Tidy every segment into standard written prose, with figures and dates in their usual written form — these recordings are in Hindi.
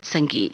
संगीत।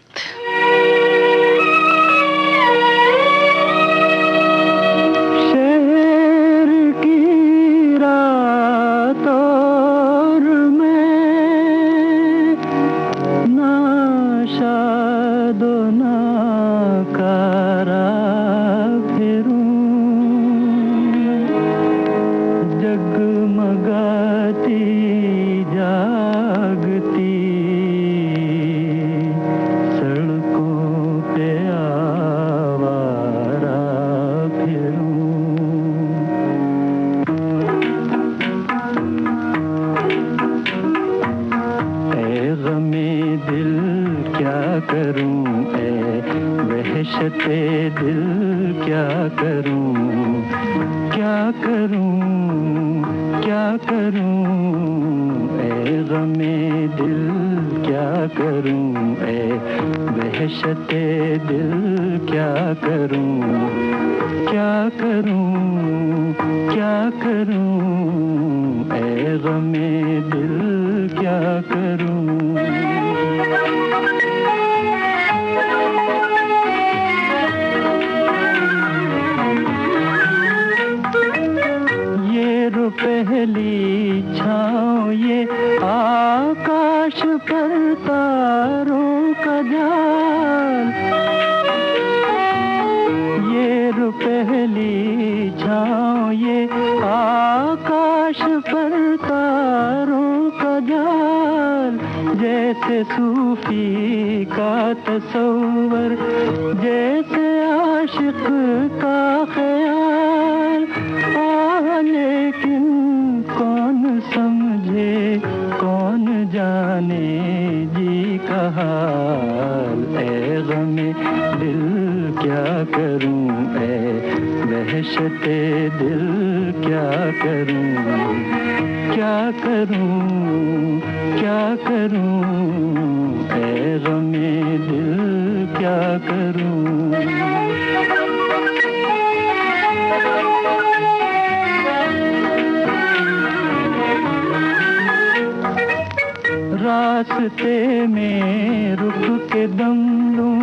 रास्ते में रुक के दम लूं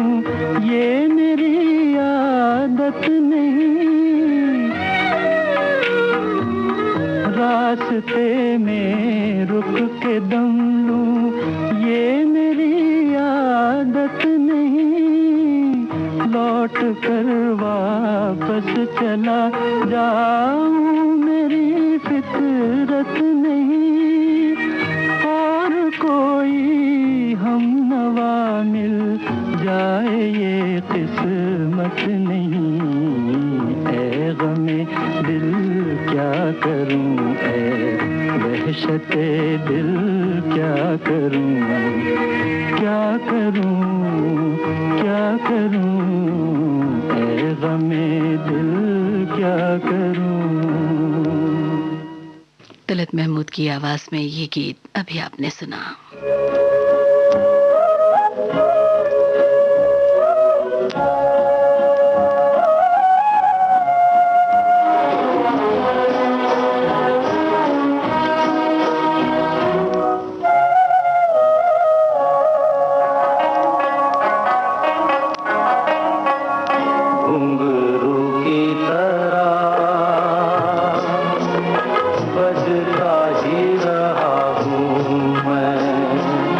ये मेरी आदत नहीं, रास्ते में रुक के दम लूं ये मेरी आदत नहीं, लौट कर वापस चला जाऊं मेरी फितरत नहीं, कोई हम नवा मिल जाए ये किस्मत नहीं, ऐ गमे दिल क्या करूं, ऐ वहशते दिल क्या करूं, क्या करूं, क्या करूं, ऐ गमे दिल क्या करूं। तलत महमूद की आवाज में ये गीत अभी आपने सुना। बजता ही रहा हूँ मैं।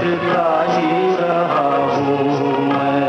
बजता ही रहा हूँ मैं।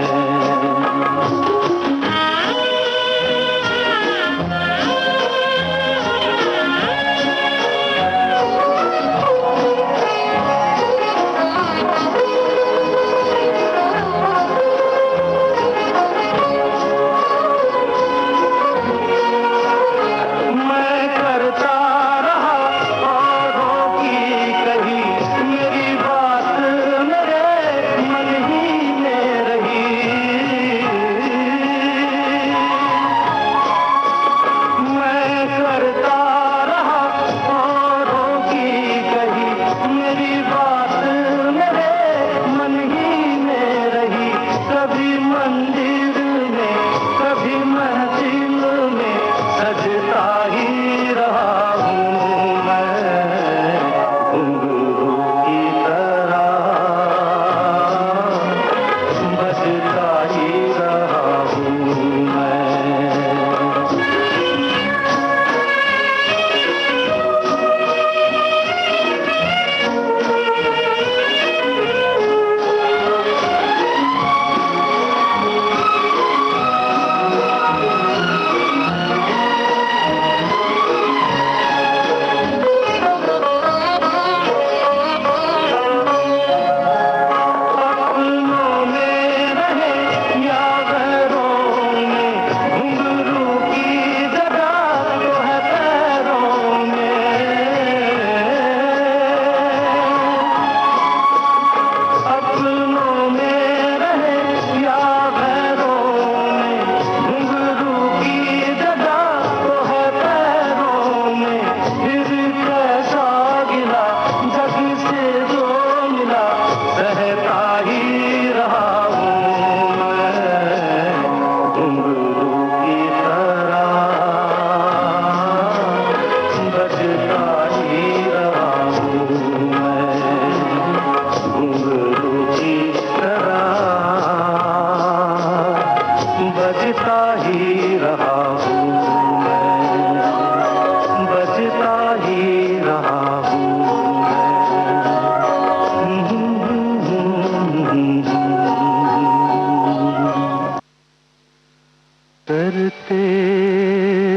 करते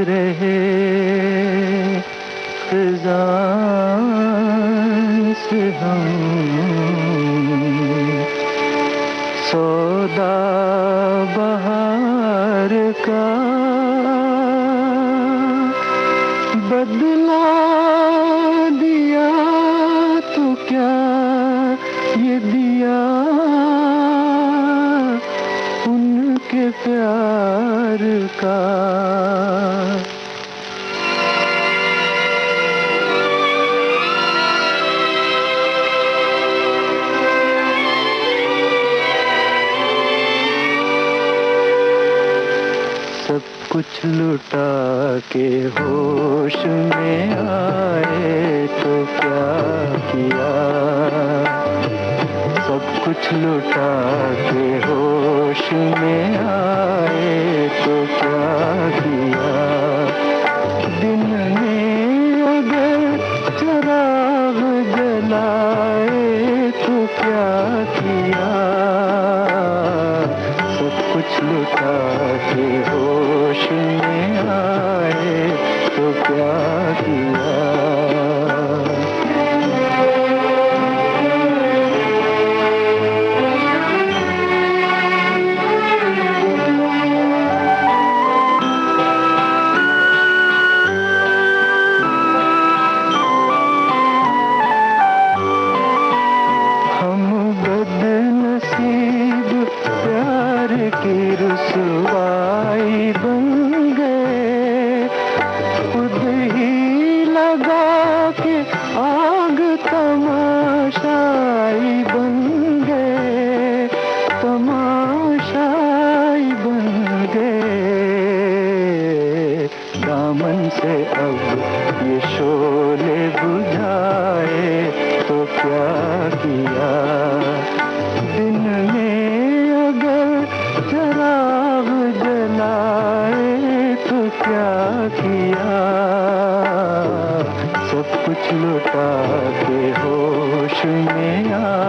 रहे खिज़ां से हम सौदा बहार का, बदला दिया तो क्या ये दिया उनके प्यार का। सब कुछ लुटा के होश में आए तो क्या किया, सब कुछ लुटा के होश में आए तो क्या किया। दिन में अगर चिराग जलाए तो क्या किया, सब कुछ लुटा के होश में आए तो क्या किया।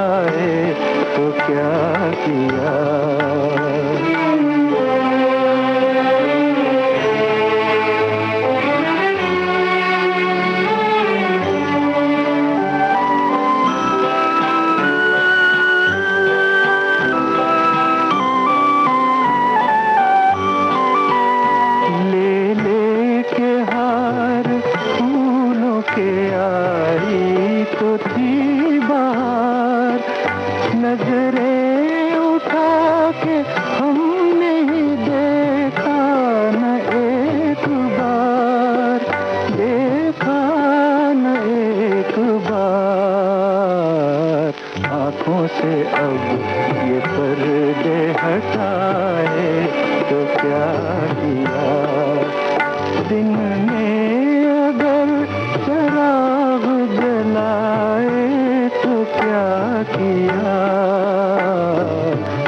आए तो क्या किया। नजरें उठा के हमने ही देखा न एक बार, देखा न एक बार। आँखों से अब ये पर्दे हटाए तो क्या किया। दिन में अगर चराग जलाए तो क्या किया।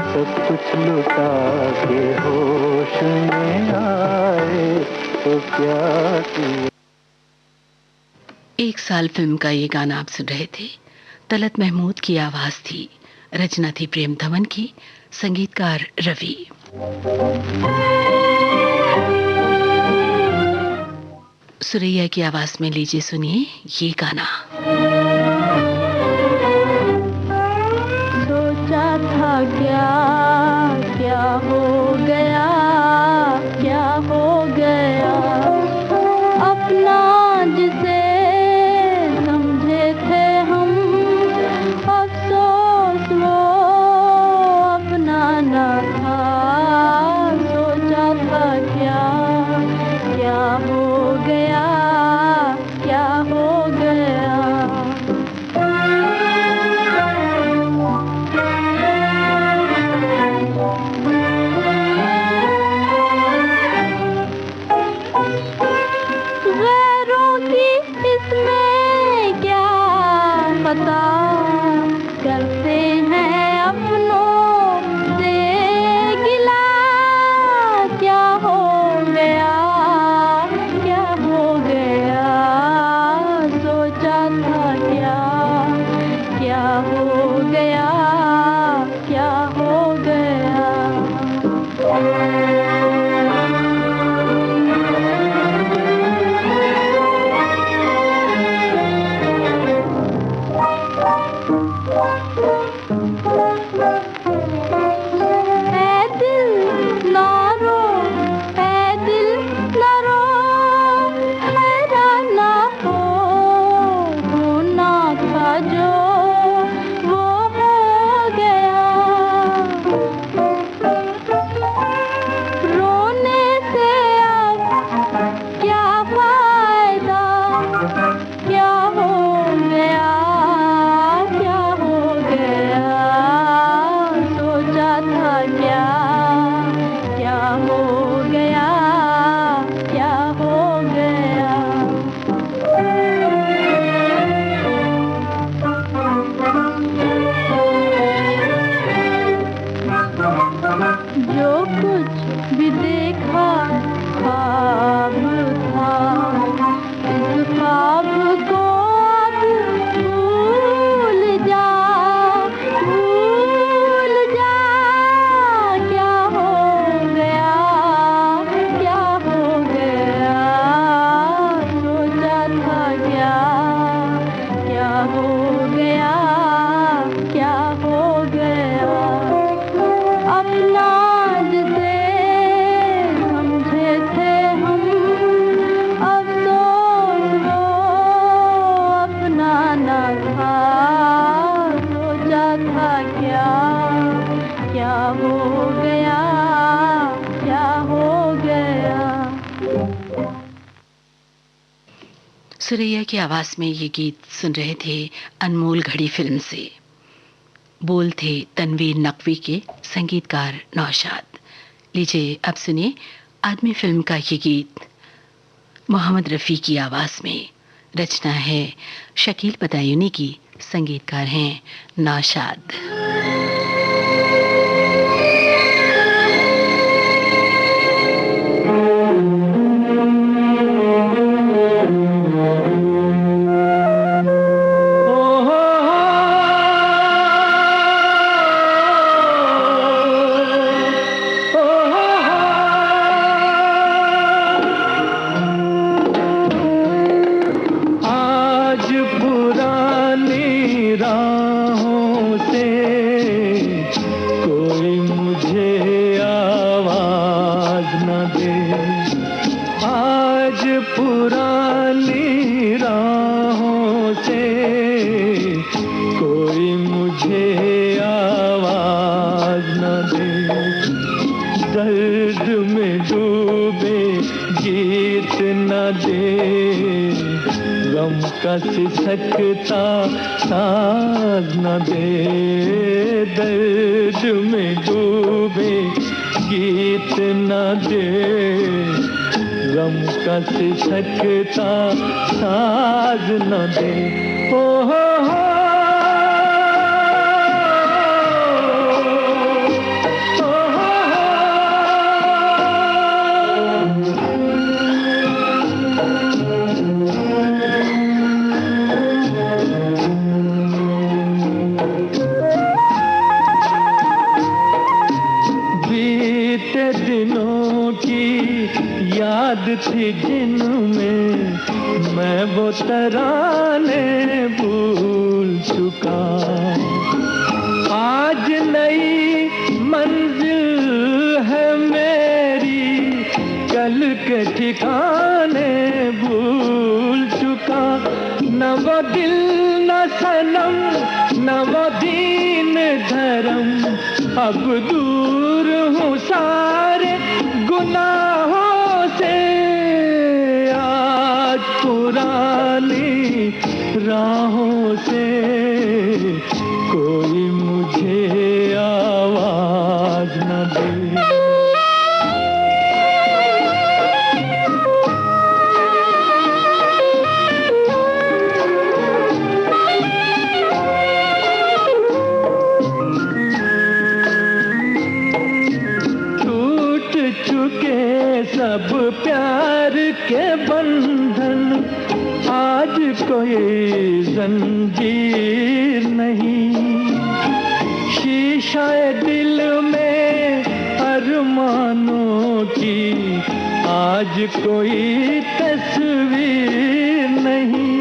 सब कुछ लुटा के होश में आए तो क्या किया। एक साल फिल्म का ये गाना आप सुन रहे थे। तलत महमूद की आवाज थी, रचना थी प्रेम धवन की, संगीतकार रवि। सुरैया की आवाज में लीजिए सुनिए ये गाना। सोचा था क्या क्या हो गया, क्या हो गया। अपना जिसे समझे थे हम, अफसोस वो अपना न था। सोचा था क्या क्या हो गया, क्या हो गया। गैरों की इसमें क्या पता, करते हैं अपनों से गिला। क्या हो गया, क्या हो गया। सोचा था क्या क्या हो गया, क्या हो गया। ऐ दिल ना रो, ऐ दिल ना रो, हैरान ना हो। होना था जो वो हो गया। रोने से अब क्या फायदा, क्या हो गया, क्या हो गया। सोचा था क्या क्या हो गया, क्या हो गया। जो कुछ भी देखा ख्वाब था, इस ख्वाब को अब भूल जा, भूल जा। क्या हो गया, क्या हो गया। सोचा था क्या क्या हो गया, क्या हो गया। अपना जिसे समझे थे हम, अफसोस वो अपना न था। सोचा था क्या क्या हो गया, क्या हो गया। सुरैया की आवाज में ये गीत सुन रहे थे अनमोल घड़ी फिल्म से। बोल थे तनवीर नकवी के, संगीतकार नौशाद। लीजिए अब सुनिए आदमी फिल्म का ये गीत मोहम्मद रफ़ी की आवाज में। रचना है शकील बदायूनी की, संगीतकार हैं नौशाद। दे, दर्द में डूबे गीत न दे, गम का सिसकता साज न दे, दर्द में डूबे गीत न दे, गम का सिसकता साज न दे। ओ हो याद थी जिनमें मैं वो तराने भूल चुका, आज नई मंजिल है मेरी, कल के ठिकाने भूल चुका, न वो दिल न सनम न वो दीन धर्म, अब दूर हूँ सारे गुनाहों से, आज पुरानी राहों से कोई मुझे आवाज न दे। सब प्यार के बंधन, आज कोई जंजीर नहीं, शीशाए दिल में अरमानों की, आज कोई तस्वीर नहीं,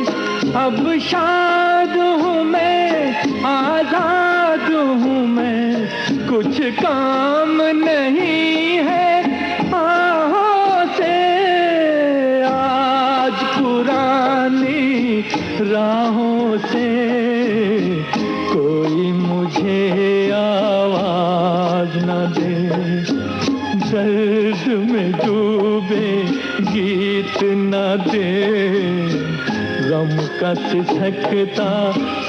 अब शाद हूँ मैं, आजाद हूँ मैं, कुछ काम नहीं है राहों से कोई मुझे आवाज न दे, दर्द में डूबे गीत न दे, गम का सिसकता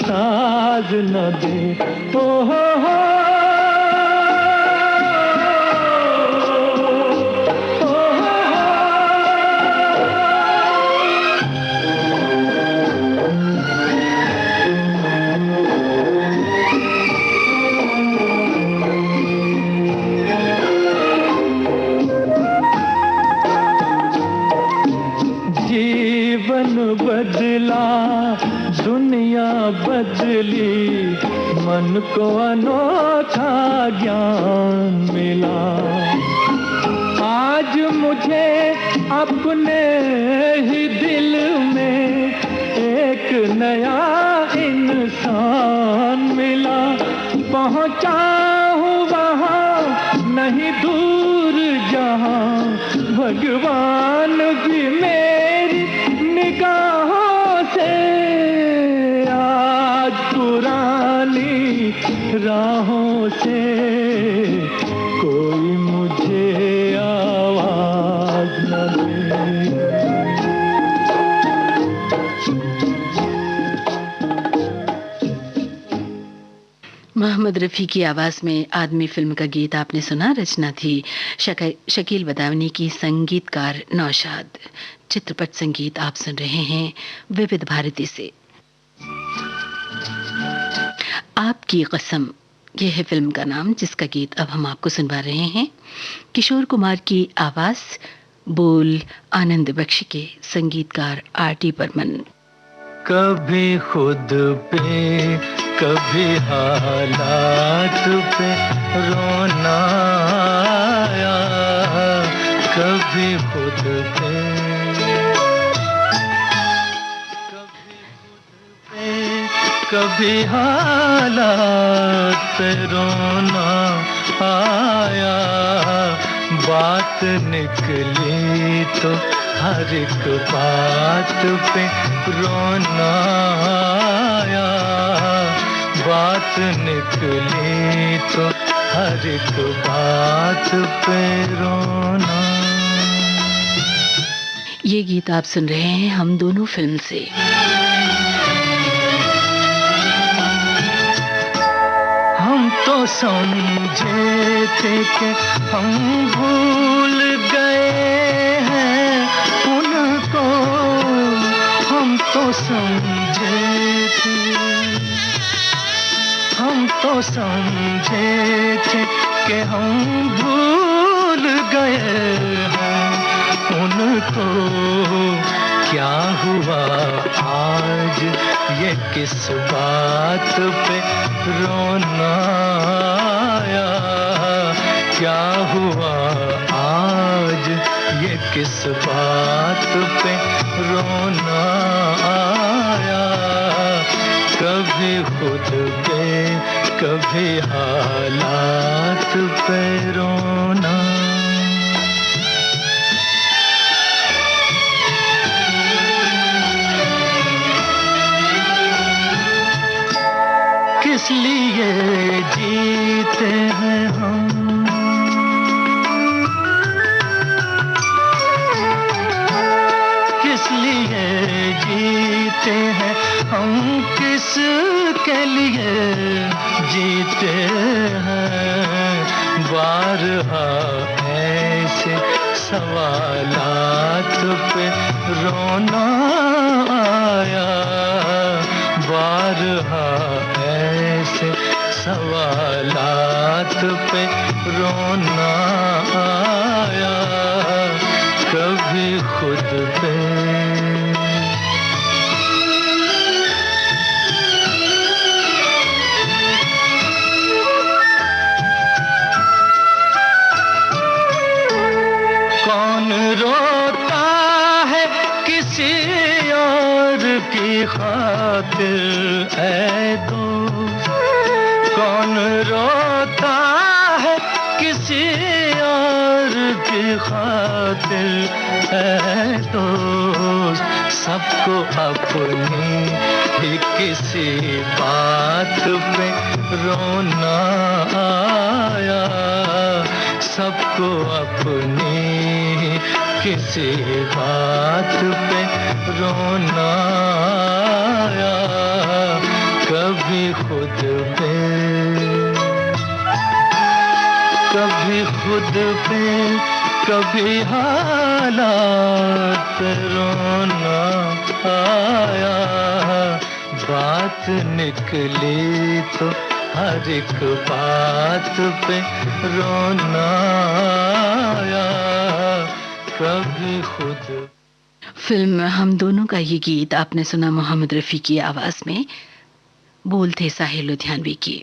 साज न दे। ओ हो बदला दुनिया बदली, मन को अनोखा ज्ञान मिला, आज मुझे अपने ही दिल में एक नया इंसान मिला, पहुंचा हूँ वहाँ नहीं दूर जहाँ, भगवान भी मेरी निगाहों से आज पुरानी राहों से कोई मुझे आवाज न दे। मोहम्मद रफ़ी की आवाज़ में आदमी फिल्म का गीत आपने सुना। रचना थी शकील बदावनी की, संगीतकार नौशाद। चित्रपट संगीत आप सुन रहे हैं विविध भारती से। आपकी कसम, यह है फिल्म का नाम, जिसका गीत अब हम आपको सुनवा रहे हैं। किशोर कुमार की आवाज़, बोल आनंद बख्शी के, संगीतकार आर.डी. बर्मन। कभी खुद पे कभी हालात पे रोना आया, कभी खुद पे कभी हालात पे रोना आया, बात निकली तो हर एक बात पे रोना आया, बात निकली तो हर एक बात पे रोना। ये गीत आप सुन रहे हैं हम दोनों फिल्म से। हम तो समझे थे कि हम भूल गए हैं उनको, हम तो समझे थे, हम तो समझे थे कि हम भूल गए हैं उनको। क्या हुआ आज ये किस बात पे रोना आया? क्या हुआ आज ये किस बात पे रोना आया? कभी खुद पे कभी हालात पे रोना। किस लिए जीते हैं हम, किस लिए जीते हैं हम, किस के लिए जीते हैं? बारहा ऐसे सवालात पे रोना आया, बारहा ऐसे सवालात पे रोना आया। कभी खुद पे कौन रोता है किसी और की खातिर ऐ दोस्त, कौन रोता है किसी और की खातिर ऐ दोस्त? सबको अपनी ही किसी बात पे रोना आया, सबको अपनी किसी बात पे रोना आया। कभी खुद पे कभी खुद पे कभी हालात पे रोना आया। बात निकली तो हर एक बात पे रोना आया। कभी खुद। फिल्म हम दोनों का ये गीत आपने सुना मोहम्मद रफ़ी की आवाज में, बोल थे साहिर लुधियानवी की।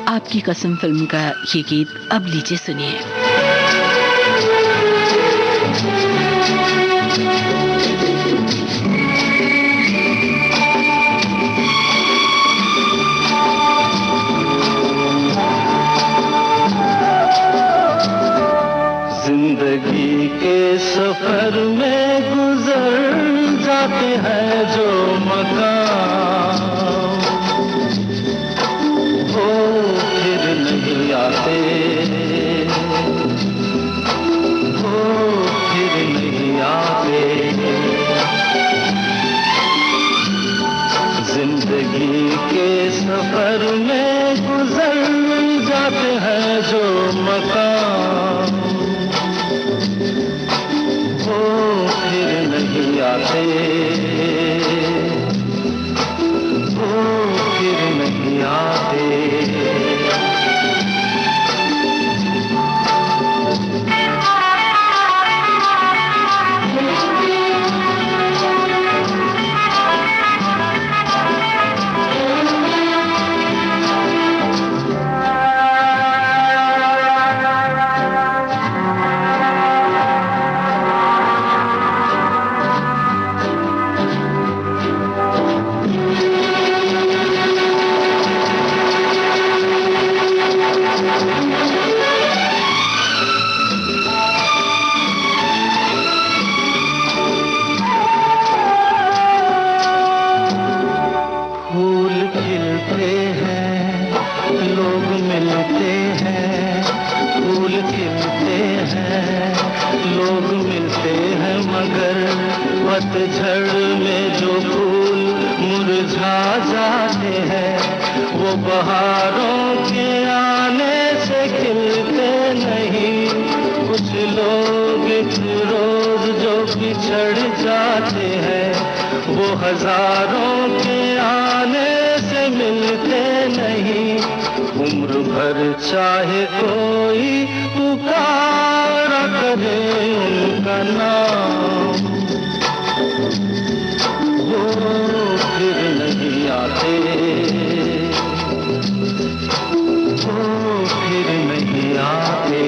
आपकी कसम फिल्म का ये गीत अब लीजिए सुनिए। जिंदगी के सफर में गुजर जाते हैं जो मकाम, वो फिर नहीं आते, वो फिर नहीं आते। जिंदगी के सफर में गुजर जाते हैं जो मकाम, वो फिर नहीं आते, वो फिर नहीं आते। पतझड़ में जो फूल मुरझा जाते हैं, वो बहारों के आने से खिलते नहीं। कुछ लोग एक रोज जो बिछड़ जाते हैं, वो हजारों के आने से मिलते नहीं। उम्र भर चाहे कोई पुकारा करे उनका नाम, वो फिर नहीं आते, वो फिर नहीं आते।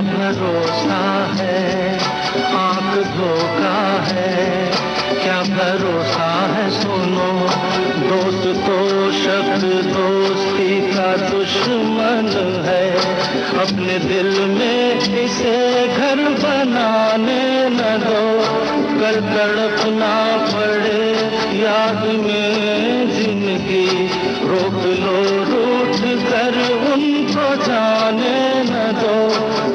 भरोसा है, आंख धोखा है, क्या भरोसा है। सुनो दोस्त तो शब्द दोस्ती का दुश्मन है। अपने दिल में इसे घर बनाने न दो, कल तड़पना पड़े याद में जिंदगी। रोक लो रूठ कर उनको जाने न दो,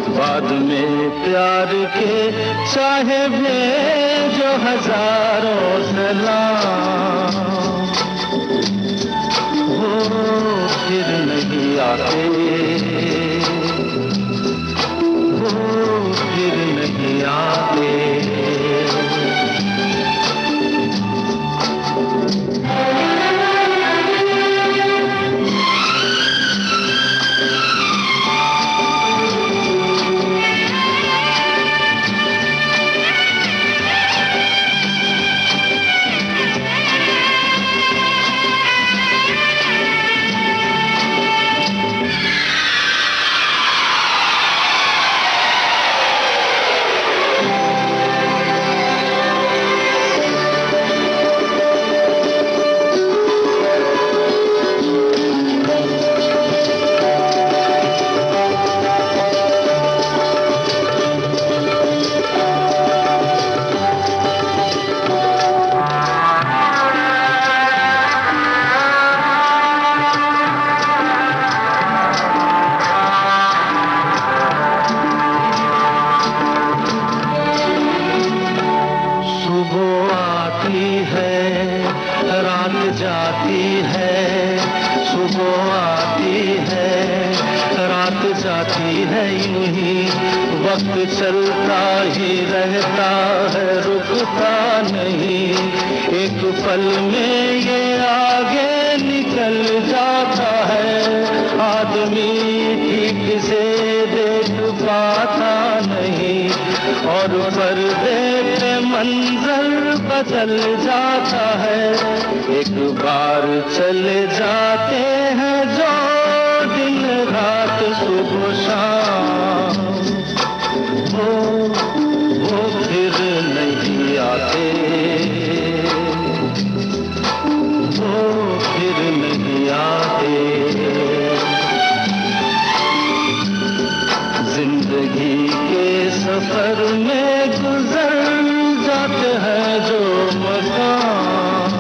बाद में प्यार के चाहे भेजो हजारों सलाम, वो फिर नहीं आते, वो फिर नहीं आते। चलता ही रहता है, रुकता नहीं। एक पल में ये आगे निकल जाता है, आदमी ठीक से देख पाता नहीं। और पर्दे पे मंजर बदल जाता है, एक बार चले जाते हैं जो दिन रात सुबह शाम, वो फिर नहीं आते, वो फिर नहीं आते। जिंदगी के सफर में गुजर जाते हैं जो मकाम,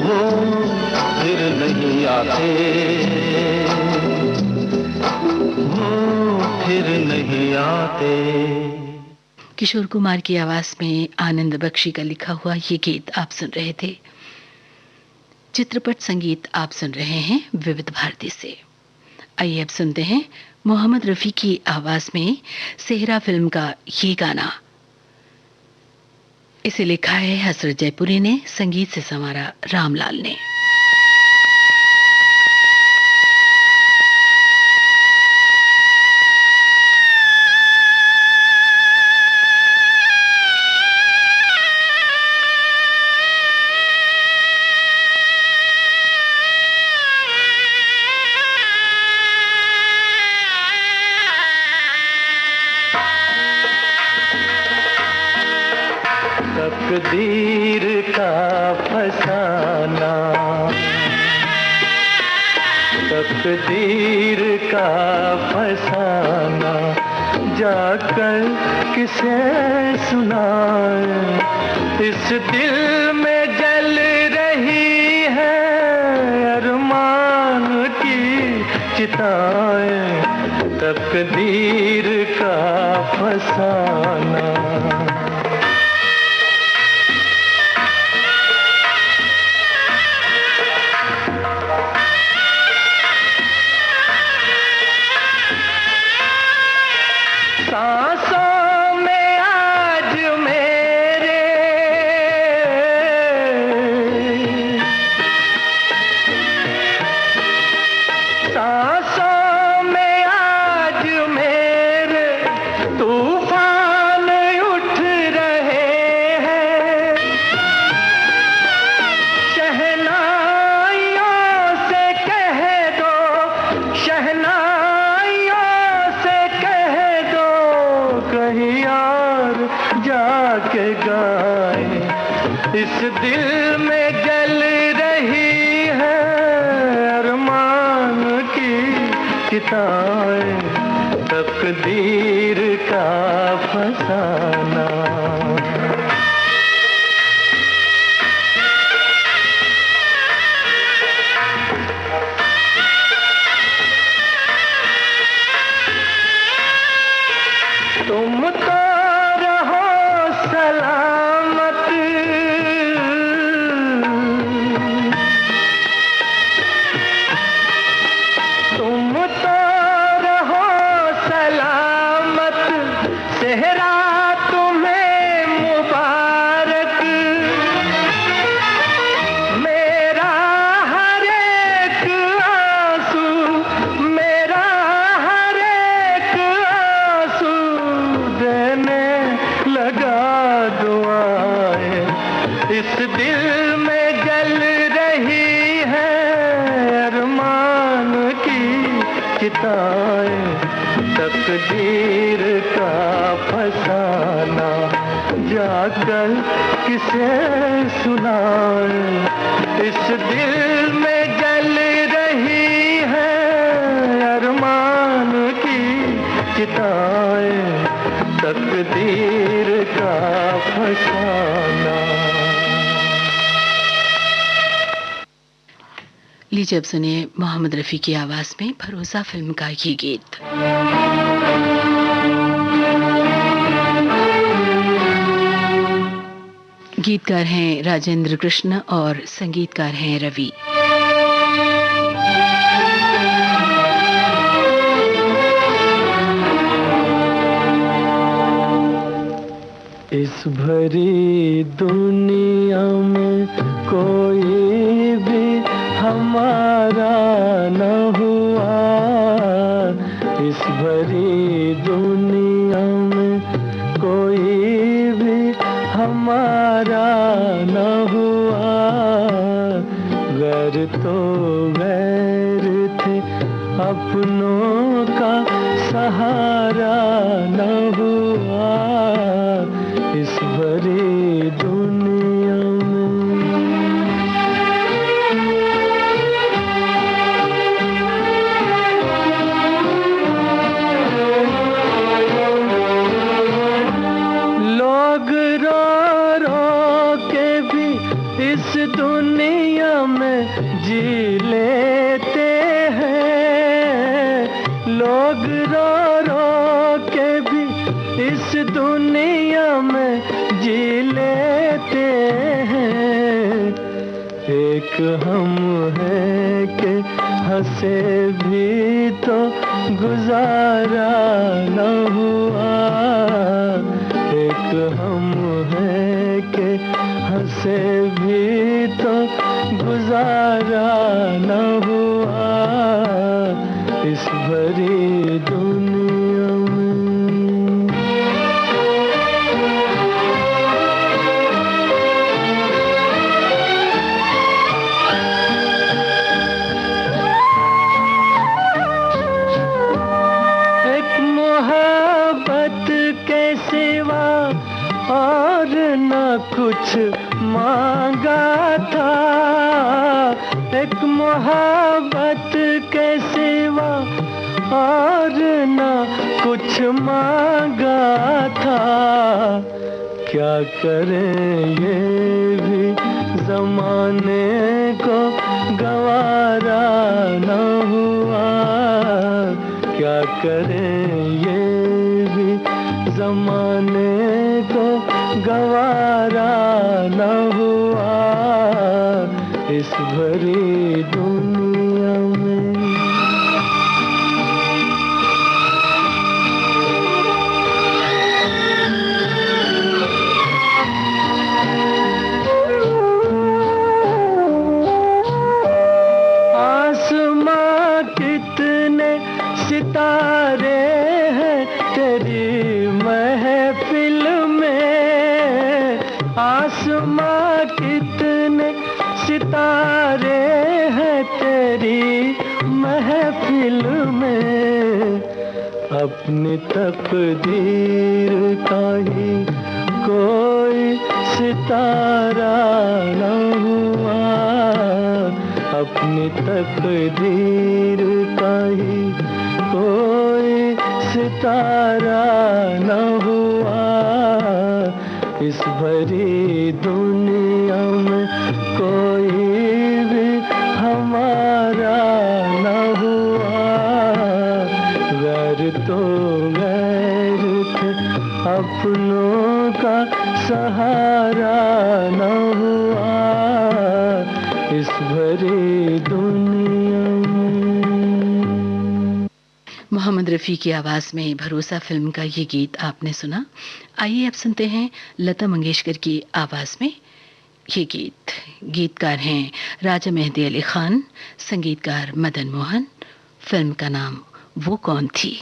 वो फिर नहीं आते, फिर नहीं आते। किशोर कुमार की आवाज में आनंद बख्शी का लिखा हुआ ये गीत आप सुन रहे थे। चित्रपट संगीत आप सुन रहे हैं विविध भारती से। आइए अब सुनते हैं मोहम्मद रफी की आवाज में सेहरा फिल्म का ये गाना। इसे लिखा है हसरत जयपुरी ने, संगीत से संवारा रामलाल ने। तकदीर का फसाना, तकदीर का फसाना, जाकर किसे सुनाए। इस दिल में जल रही है अरमान की चिताएं, तकदीर का फसाना। सांसों में आज मेरे सांसों में आज मेरे तूफान उठ रहे हैं। शहनाइयों से कह दो, शहनाइयों से कह दो, कहीं यार जाके गाए। इस दिल में जल रही है अरमान की चिताएं, तकदीर का फसाना। तुम तो रहो सलामत, तुम तो रहो सलामत, सेहरा तुम्हें मुबारक। मेरा हर एक आंसू, मेरा हर एक आंसू देने लगा दुआएं। इस दिल में जल रही है अरमान की चिताएं, तकदीर का फसाना, जाकर किसे सुनाए। इस दिल में जल रही है अरमान की चिताएं, तकदीर का फसाना। लीजिए अब सुनिए मोहम्मद रफ़ी की आवाज में भरोसा फिल्म का ये गीत। गीतकार हैं राजेंद्र कृष्ण और संगीतकार हैं रवि। इस भरी दुनिया में कोई भी हमारा न हुआ, इस भरी दुनिया में कोई भी हमारा न हुआ। गैर तो गैर थे, अपनों का सहारा न हुआ, इस भरी दुनिया में। लोग रो रो के भी इस दुनिया में जी लेते हैं। लोग रो रो के भी इस दुनिया में जी लेते हैं। एक हम है कि हंसे भी तो गुजारा न हुआ। एक हम है कि हंसे भी तो गुजारा न हुआ, इस भरी दुनिया में। एक मोहब्बत के सिवा और न कुछ मांगा था, एक मोहब्बत के सिवा और ना कुछ मांगा था। क्या करें ये भी जमाने को गवारा न हुआ, क्या करें ये भी जमाने को गवारा न हुआ, इस भरी दुनिया में। आसमां कितने सितारे हैं तेरी महफिल में, आसमां कितने सितारे हैं तेरी महफिल में। अपनी तकदीर का ही कोई सितारा न हुआ, अपनी तकदीर का ही कोई सितारा न हुआ, इस भरी दुनिया में कोई भी हमारा न हुआ। गैर तो गैर थे, अपनों का सहारा न हुआ, इस भरी दुनिया में। मोहम्मद रफ़ी की आवाज में भरोसा फिल्म का ये गीत आपने सुना। आइए अब सुनते हैं लता मंगेशकर की आवाज में ये गीत। गीतकार हैं राजा मेहंदी अली खान, संगीतकार मदन मोहन। फिल्म का नाम वो कौन थी।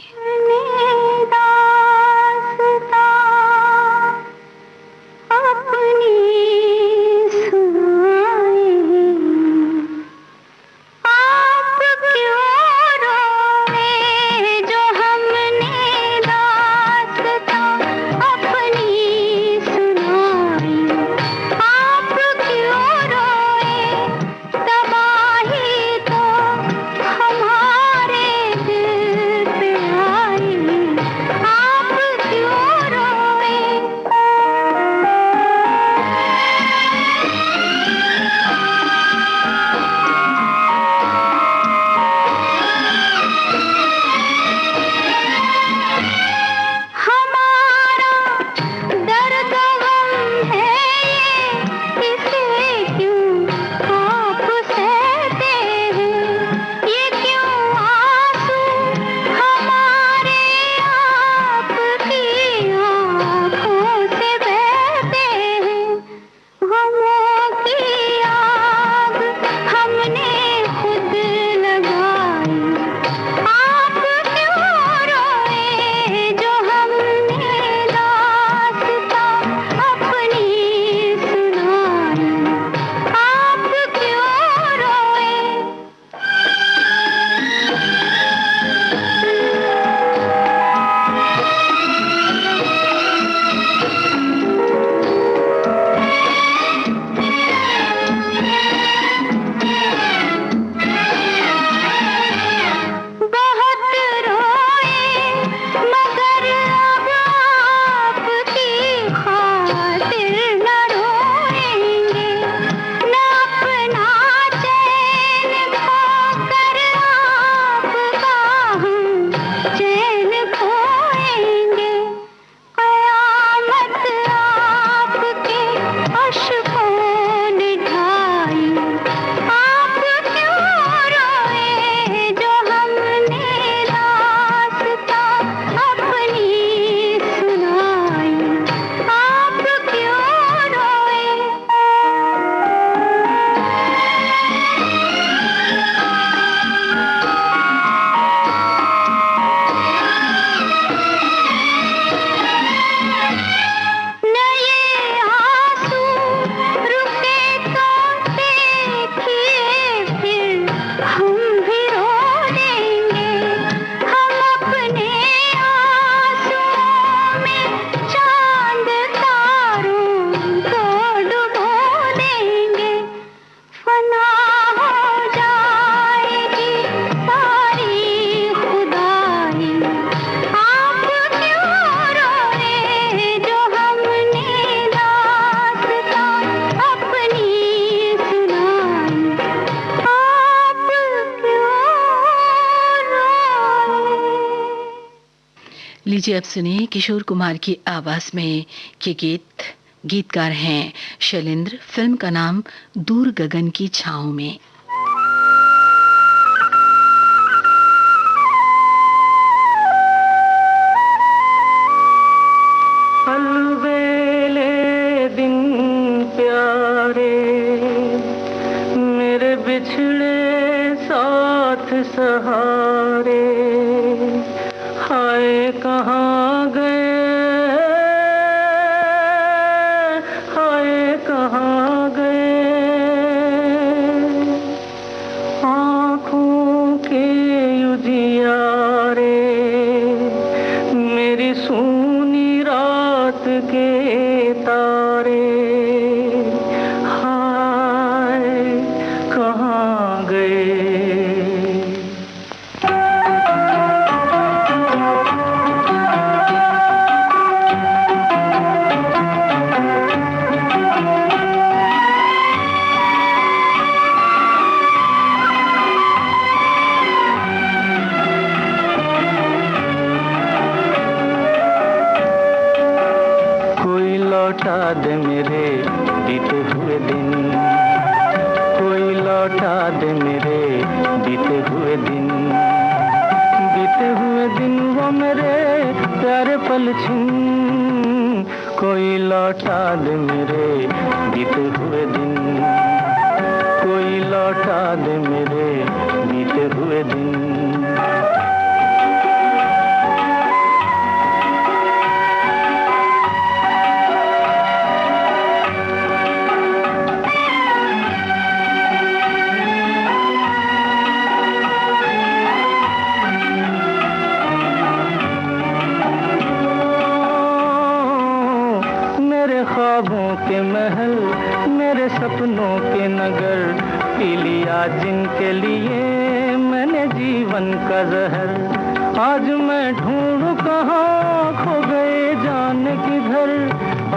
हमारे दिल पे लीजिए अब सुनिए किशोर कुमार की आवाज में ये गीत। गीतकार हैं शैलेंद्र। फिल्म का नाम दूर गगन की छांव में। अलबेले दिन प्यारे मेरे बिछड़े साथ सहारे, हाय कहाँ गए, हाय कहाँ गए। आँखों के उजियारे मेरी सूनी रात के तारे, हाय कहाँ गए। लौटा दे मेरे बीते हुए दिन, कोई लौटा दे मेरे बीते हुए दिन, बीते हुए दिन वो मेरे प्यारे पल छिन, कोई लौटा दे मेरे बीते हुए दिन, कोई लौटा दे मेरे बीते हुए दिन। ख्वाबों के महल मेरे सपनों के नगर, पी लिया जिनके लिए मैंने जीवन का जहर। आज मैं ढूंढूं कहाँ खो गए जाने किधर,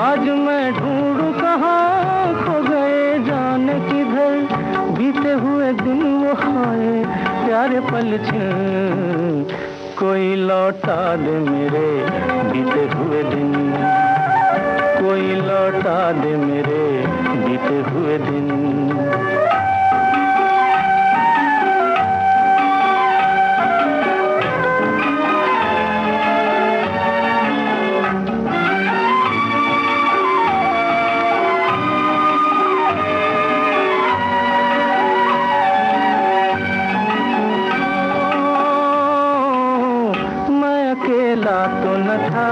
आज मैं ढूंढूं कहाँ खो गए जाने किधर। बीते हुए दिन वो हाय प्यारे पल छिन, कोई लौटा दे मेरे बीते हुए दिन, कोई लौटा दे मेरे बीते हुए दिन। मैं अकेला तो न था,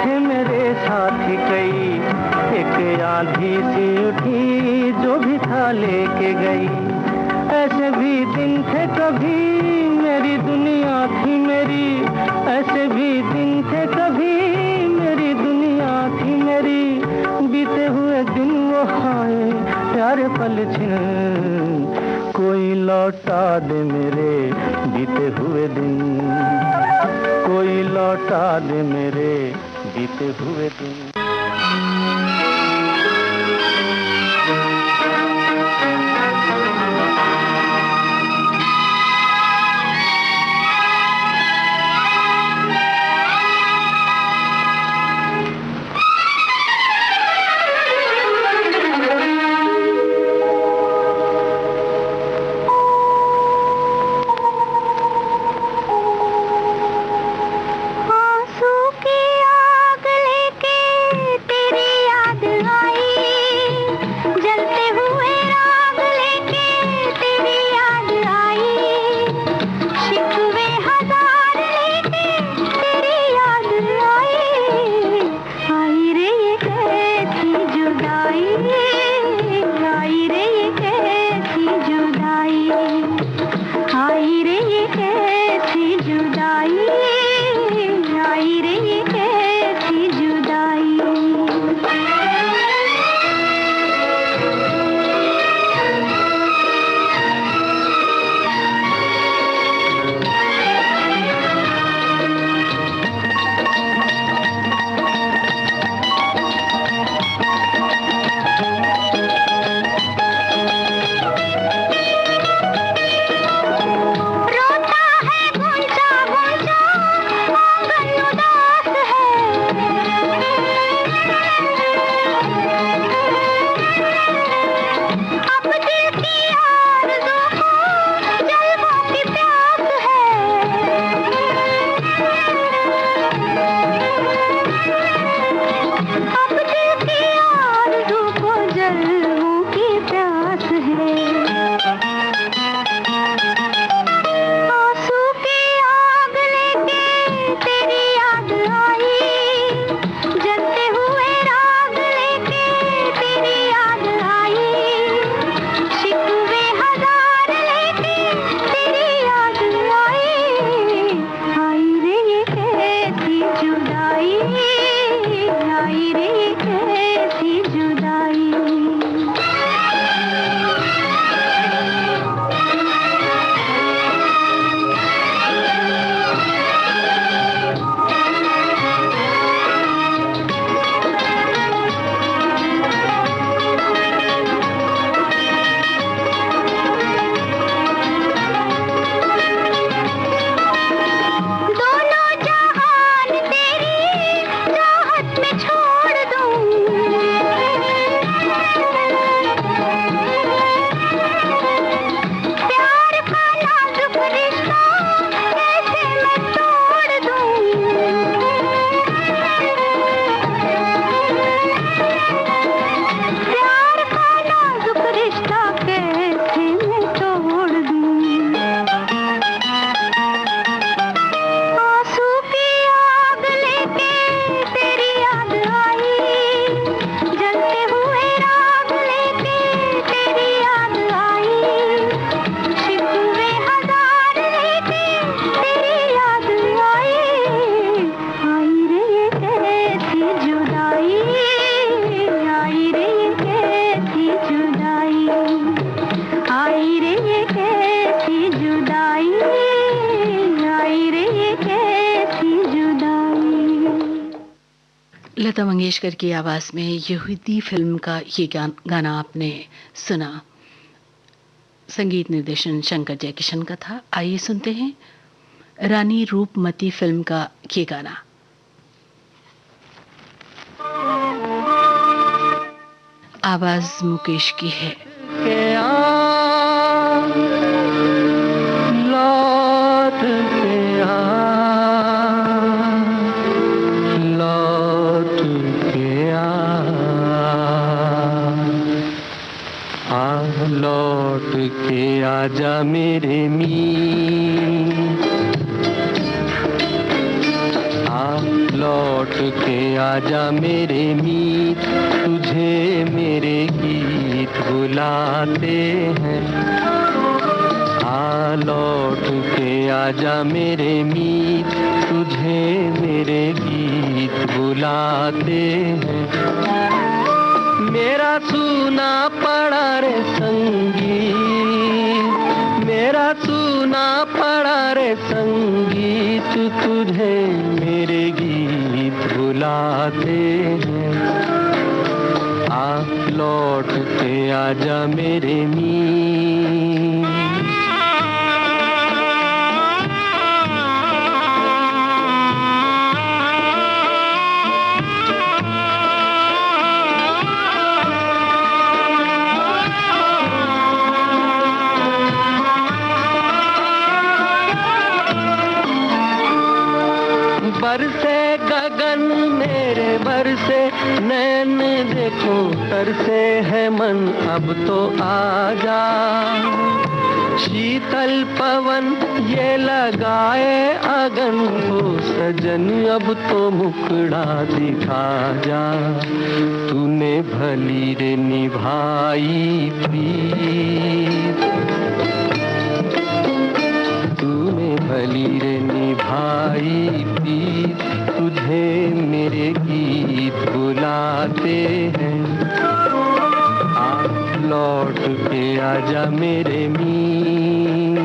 थे मेरे साथी कई, एक आंधी सी उठी जो भी था लेके गई। ऐसे भी दिन थे कभी मेरी दुनिया थी मेरी, ऐसे भी दिन थे कभी मेरी दुनिया थी मेरी। बीते हुए दिन वो हाय प्यारे पल छिन, कोई लौटा दे मेरे बीते हुए दिन, कोई लौटा दे मेरे बीते हुए दिन। आंसू की आग लेके लता मंगेशकर की आवाज़ में यहूदी फिल्म का ये गाना आपने सुना। संगीत निर्देशन शंकर जयकिशन का था। आइए सुनते हैं रानी रूपमती फिल्म का ये गाना। आवाज मुकेश की है। लौट के आ, लौट के आ, लौट के आजा मेरे मीत, लौट के आजा मेरे मीत, तुझे मेरे गीत बुलाते हैं। लौट के आजा मेरे मीत, तुझे मेरे गीत बुलाते हैं। मेरा सूना पड़ा रे संगीत, मेरा सूना पड़ा रे संगीत, तुझे मेरे गीत बुलाते हैं। लौट के आजा मेरे मीत। बरसे गगन मेरे बरसे नैन, देखो तरसे है मन अब तो आजा। शीतल पवन ये लगाए अगन को सजन, अब तो मुखड़ा दिखा जा। तूने भली रे निभाई प्रीत, तूने भली रे निभाई प्रीत, तुझे मेरे गीत बुलाते हैं। लौट के आजा मेरे मीत।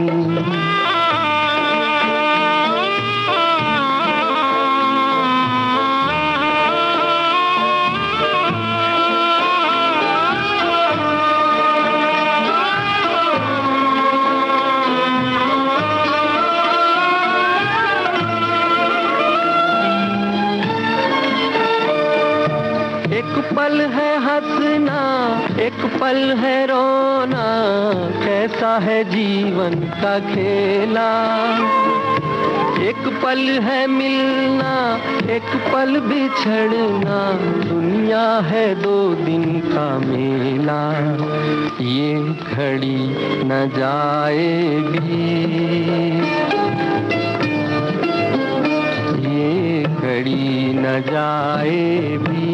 एक पल है हंसना, एक पल है रोना, कैसा है जीवन का खेला। एक पल है मिलना, एक पल बिछड़ना, दुनिया है 2 दिन का मेला। ये घड़ी न जाएगी, ये घड़ी न जाएगी,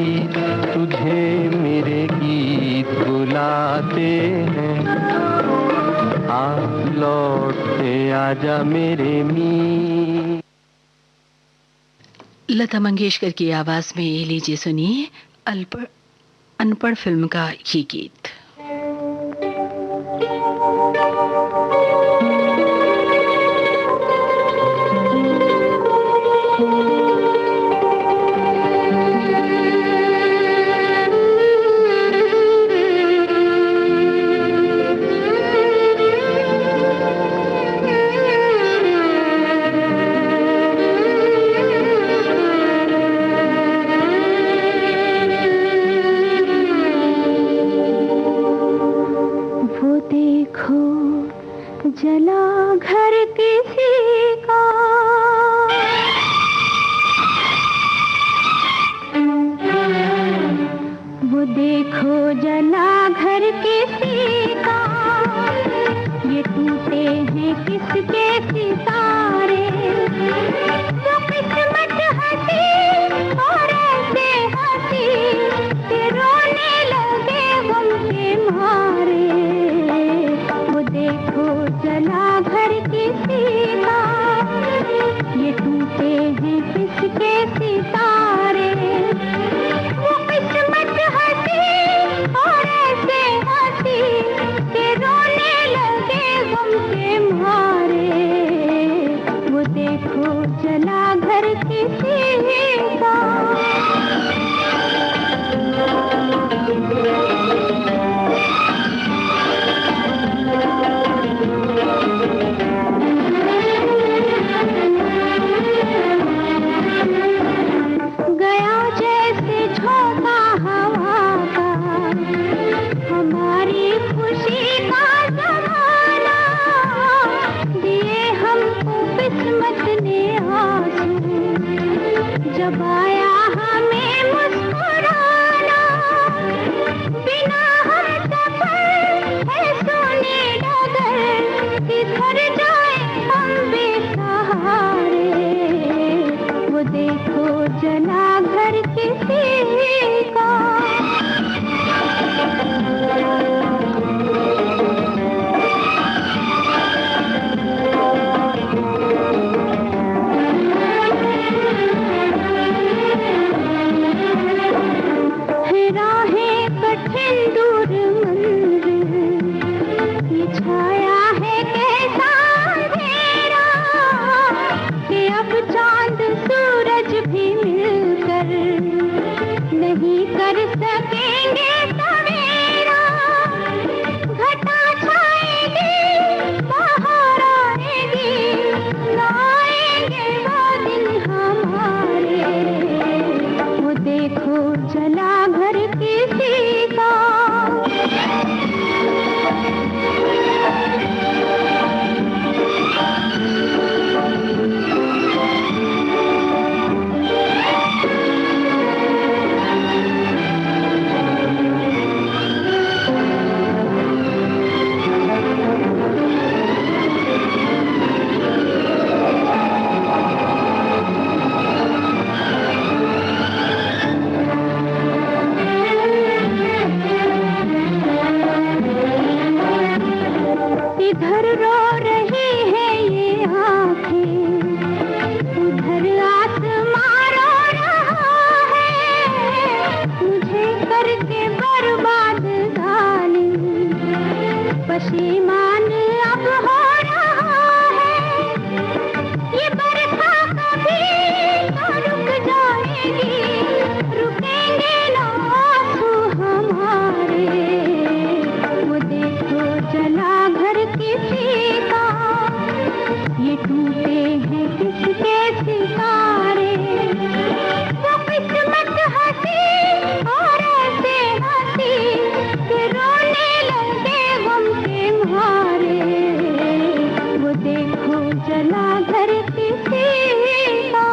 तुझे मेरे गीत बुलाते हैं। लौट के आजा मेरे मीत। लता मंगेशकर की आवाज में लीजिए सुनिए अनपढ़ फिल्म का ये गीत। जला घर किसी का, वो देखो जला घर किसी का, ये टूटे हैं किसके सितारे। वो किस्मत हंसी और ऐसे हंसी कि रोने लगे गम के मारे। वो देखो जला घर किसी का, ये टूटे हैं किसके सितारे। वो किस्मत हंसी और ऐसे हंसी कि रोने लगे गम के मारे। वो देखो जला घर किसी का। जब आया हमें मुस्कुराना, बिना हम सफर है सोने डगर, किधर जाए हम बेसहारे। वो देखो जला घर किसी का, छाया है कैसा अंधेरा कि अब चांद सूरज भी मिलकर नहीं कर सकेंगे सवेरा। घटा छाएगी, बाहर आएगी, लाएंगे वो दिन हमारे। वो देखो जला घर किसी का, इधर रो रही है ये आँखें, उधर आसमां रो रहा है। मुझे करके बर्बाद जालिम पशेमान अब हो रहा है। ये बरखा कभी तो रुक जाएगी, रुकेंगे ना आंसू हमारे। वो देखो जला घर किसी का, ये टूटे हैं किसके सितारे। वो किस्मत हंसी और ऐसे हंसी कि रोने लगे गम के मारे। वो देखो जला घर किसी का।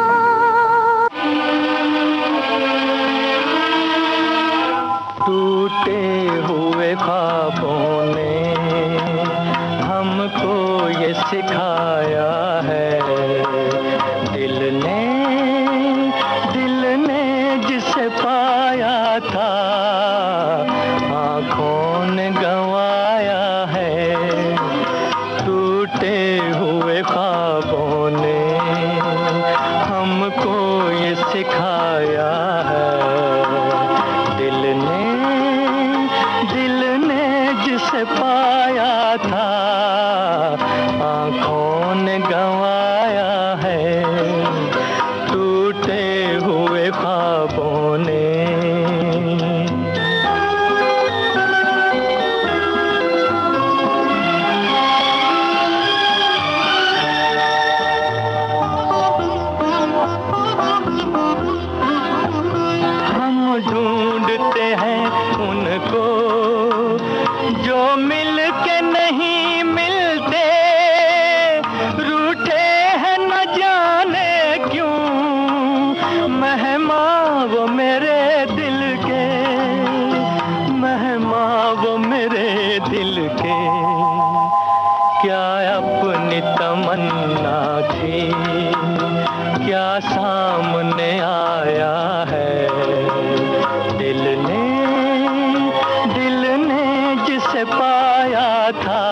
टूटे हुए ख्वाबों ने हमको ये सिखाया है, दिल ने जिसे पाया था आँखों ने गंवाया है। टूटे हुए ख्वाबों ने हमको ये सिखाया है, दिल ने जिसे पाया था आँखों ने गंवाया है। टूटे हुए ख्वाबों ने हम ढूंढते हैं उनको जो मिल के नहीं मिलते, रूठे हैं न जाने क्यों मेहमान वो मेरे दिल के, मेहमान वो मेरे दिल के। क्या अपनी तमन्ना थी, क्या सामने आया है। दिल ने जिसे पाया था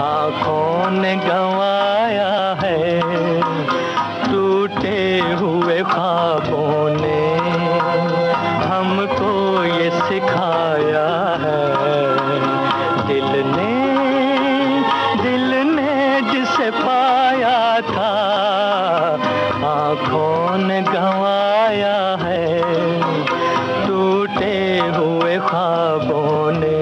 आँखों ने गंवाया है। टूटे हुए ख्वाबों ने हमको ये सिखाया है, दिल ने जिसे पाया था आँखों ने गंवाया है। टूटे हुए ख्वाबों ने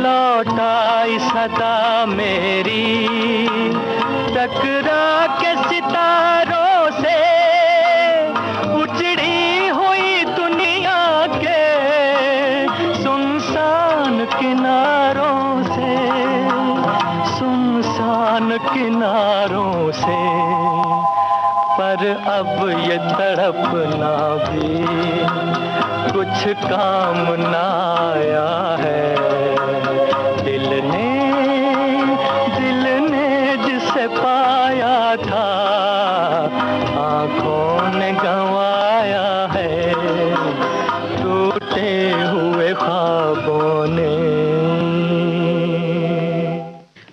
लौटाई सदा मेरी टकरा के सितारों से, उजड़ी और अब ये तड़पना भी कुछ काम ना आया है। दिल ने जिसे पाया था आंखों ने गंवाया है, टूटे हुए ख्वाबों ने।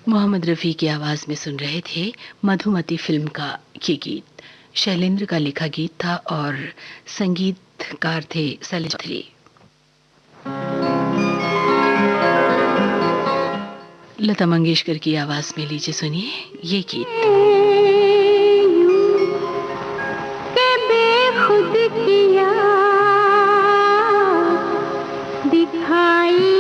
मोहम्मद रफ़ी की आवाज में सुन रहे थे मधुमती फिल्म का ये गीत। शैलेंद्र का लिखा गीत था और संगीतकार थे सलील चौधरी। लता मंगेशकर की आवाज में लीजिए सुनिए ये गीत। बेखुद किया दिखाई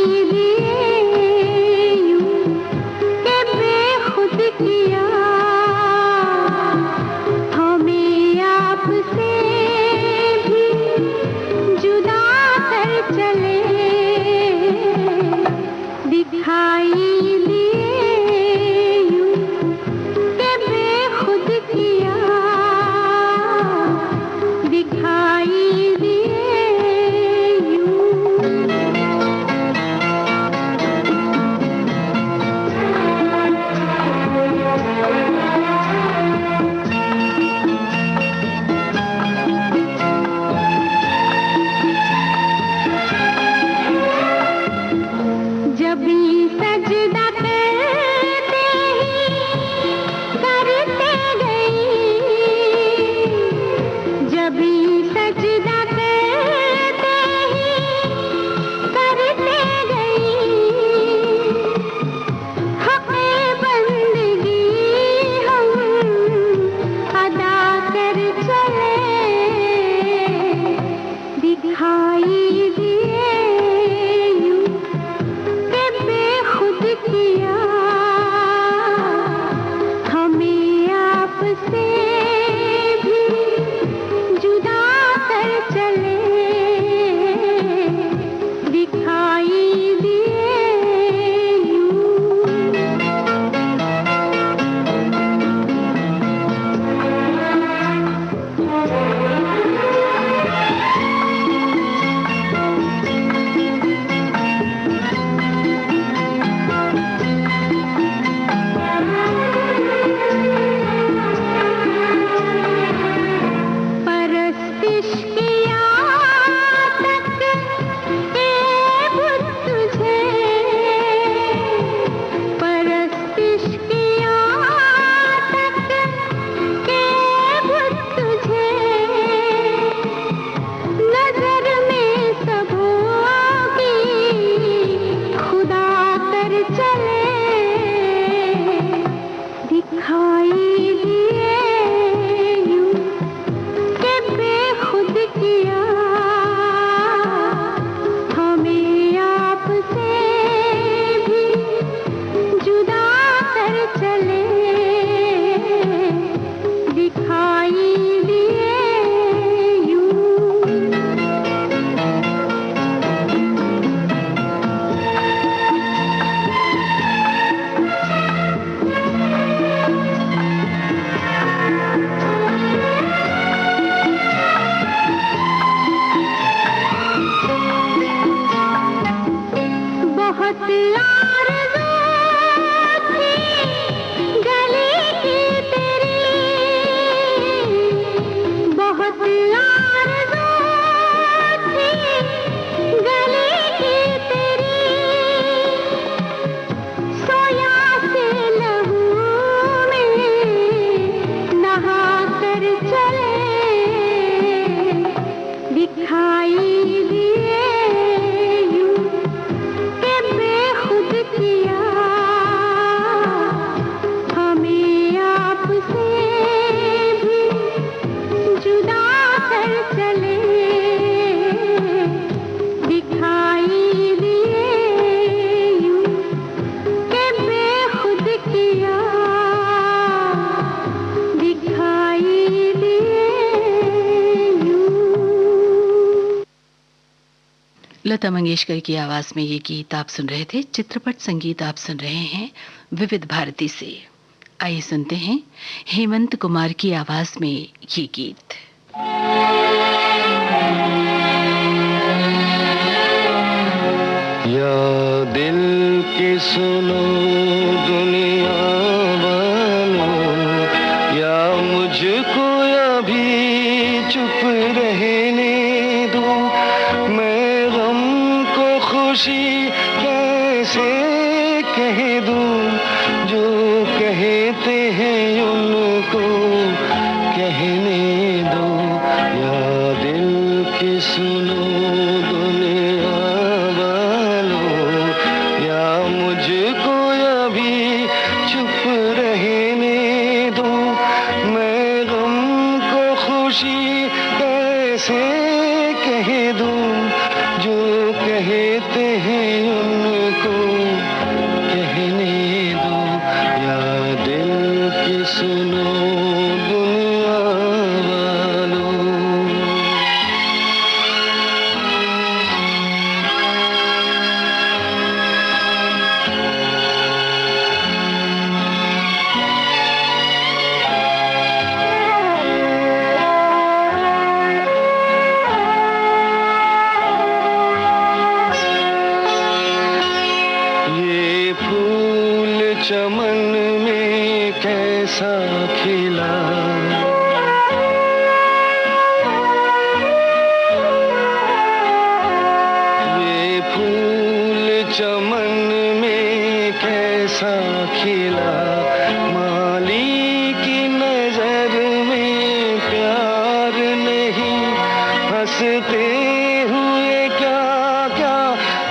लता मंगेशकर की आवाज में ये गीत आप सुन रहे थे। चित्रपट संगीत आप सुन रहे हैं विविध भारती से। आइए सुनते हैं हेमंत कुमार की आवाज में ये गीत। या दिल की सुनो दुनिया वालों, या मुझको अभी चुप रहने दो, मैं गम को खुशी कैसे कह दूं, जो कहते हैं उनको कहने दो। या दिल की सुनो दुनिया वालों, या मुझको अभी चुप रहने दो, मैं गम को खुशी कैसे कह दूं, जो कहते हैं उनको कहने दो। या दिल की सुनो दुनिया वालों। ये फूल चमन में कैसा खिला, ये फूल चमन में कैसा खिला, माली की नजर में प्यार नहीं, हंसते हुए क्या क्या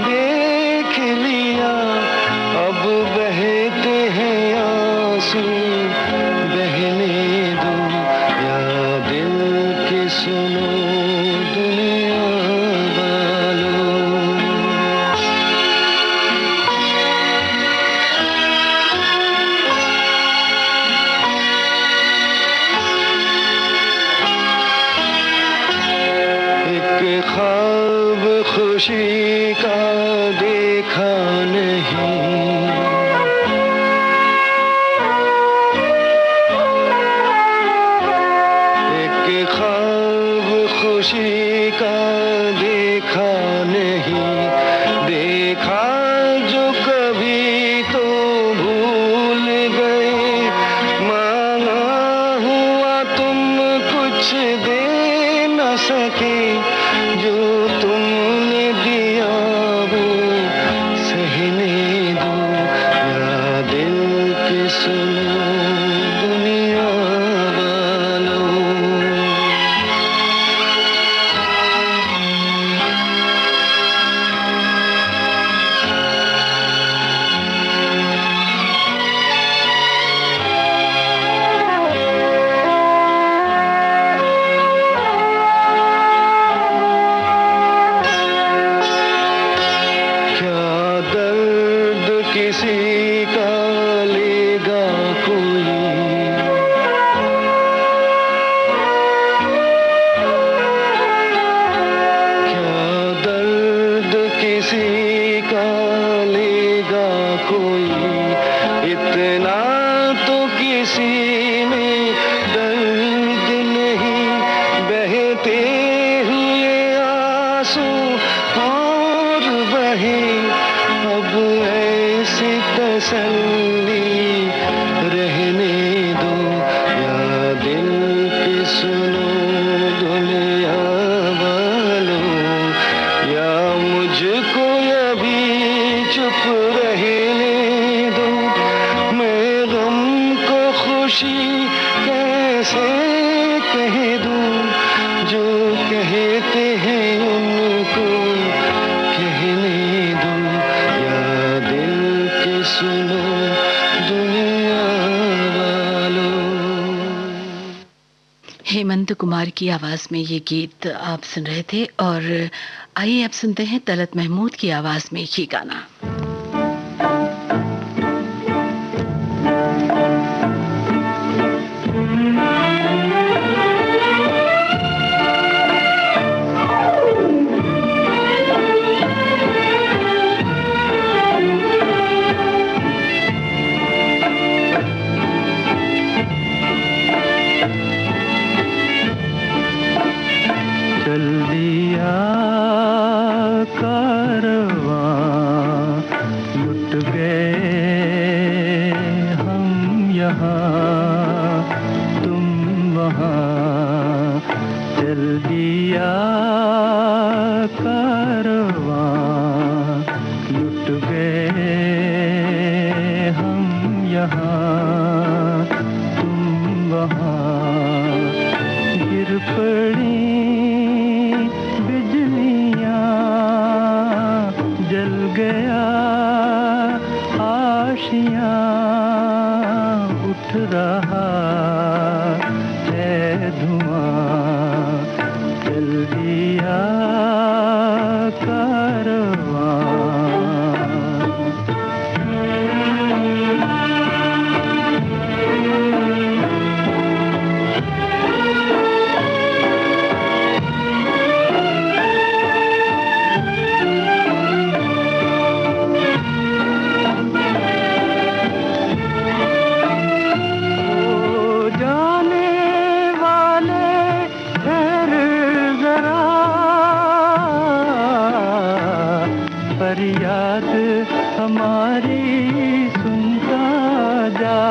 देख लिया, अब बहते हैं आंसू बहने दो। या दिल की सुनो दुनिया वालों। एक ख्वाब खुशी का देखा नहीं, एक ख्वाब खुशी का देखा नहीं, देखा जो कभी तो भूल गए, मांगा हुआ तुम कुछ दे न सके, जो तुमने दिया वो सहने दो। या दिल की सुनो दुनिया वालों। क्या दर्द किसी का लेगा कोई, क्या दर्द किसी का लेगा कोई, इतना तो किसी में दर्द नहीं, बहते हुए आंसू और बहे, अब ऐसी तसल्ली रहने दो। या दिल की सुनो दुनिया वालों, या मुझको अभी चुप रहने दो, मैं गम को खुशी कैसे कह दूं, जो कहते हैं उनको कहने दो। या दिल की सुनो दुनिया वालों। हेमंत कुमार की आवाज में ये गीत आप सुन रहे थे और आइए अब सुनते हैं तलत महमूद की आवाज में ये गाना। चल दिया कारवां, लुट गए हम यहाँ तुम वहाँ, गिर पड़ी बिजलियाँ, जल गया आशियाँ, उठ रहा है धुआं, चल दिया कारवां। फरियाद हमारी सुनता जा,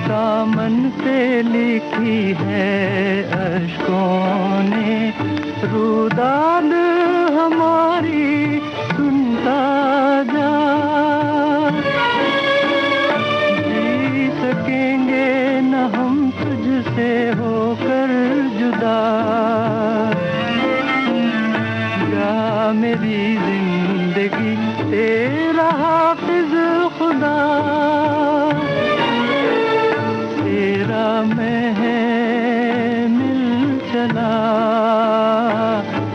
दामन पे लिखी है अश्कों ने रुदाद हमारी सुनता जा, जी सकेंगे न हम तुझसे होकर जुदा, मेरी जिंदगी तेरा हाफिज खुदा, तेरा महमिल चला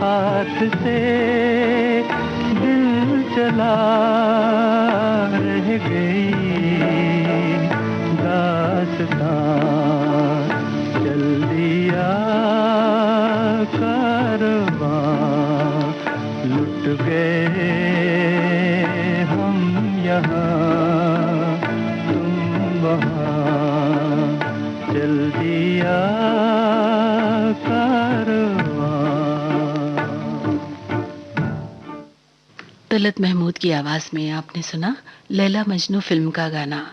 हाथ से दिल चला, रह गई दास्तां, चल दिया कारवां, लुट गए हम यहाँ तुम वहाँ, चल दिया कारवां। तलत महमूद की आवाज में आपने सुना लैला मजनू फिल्म का गाना।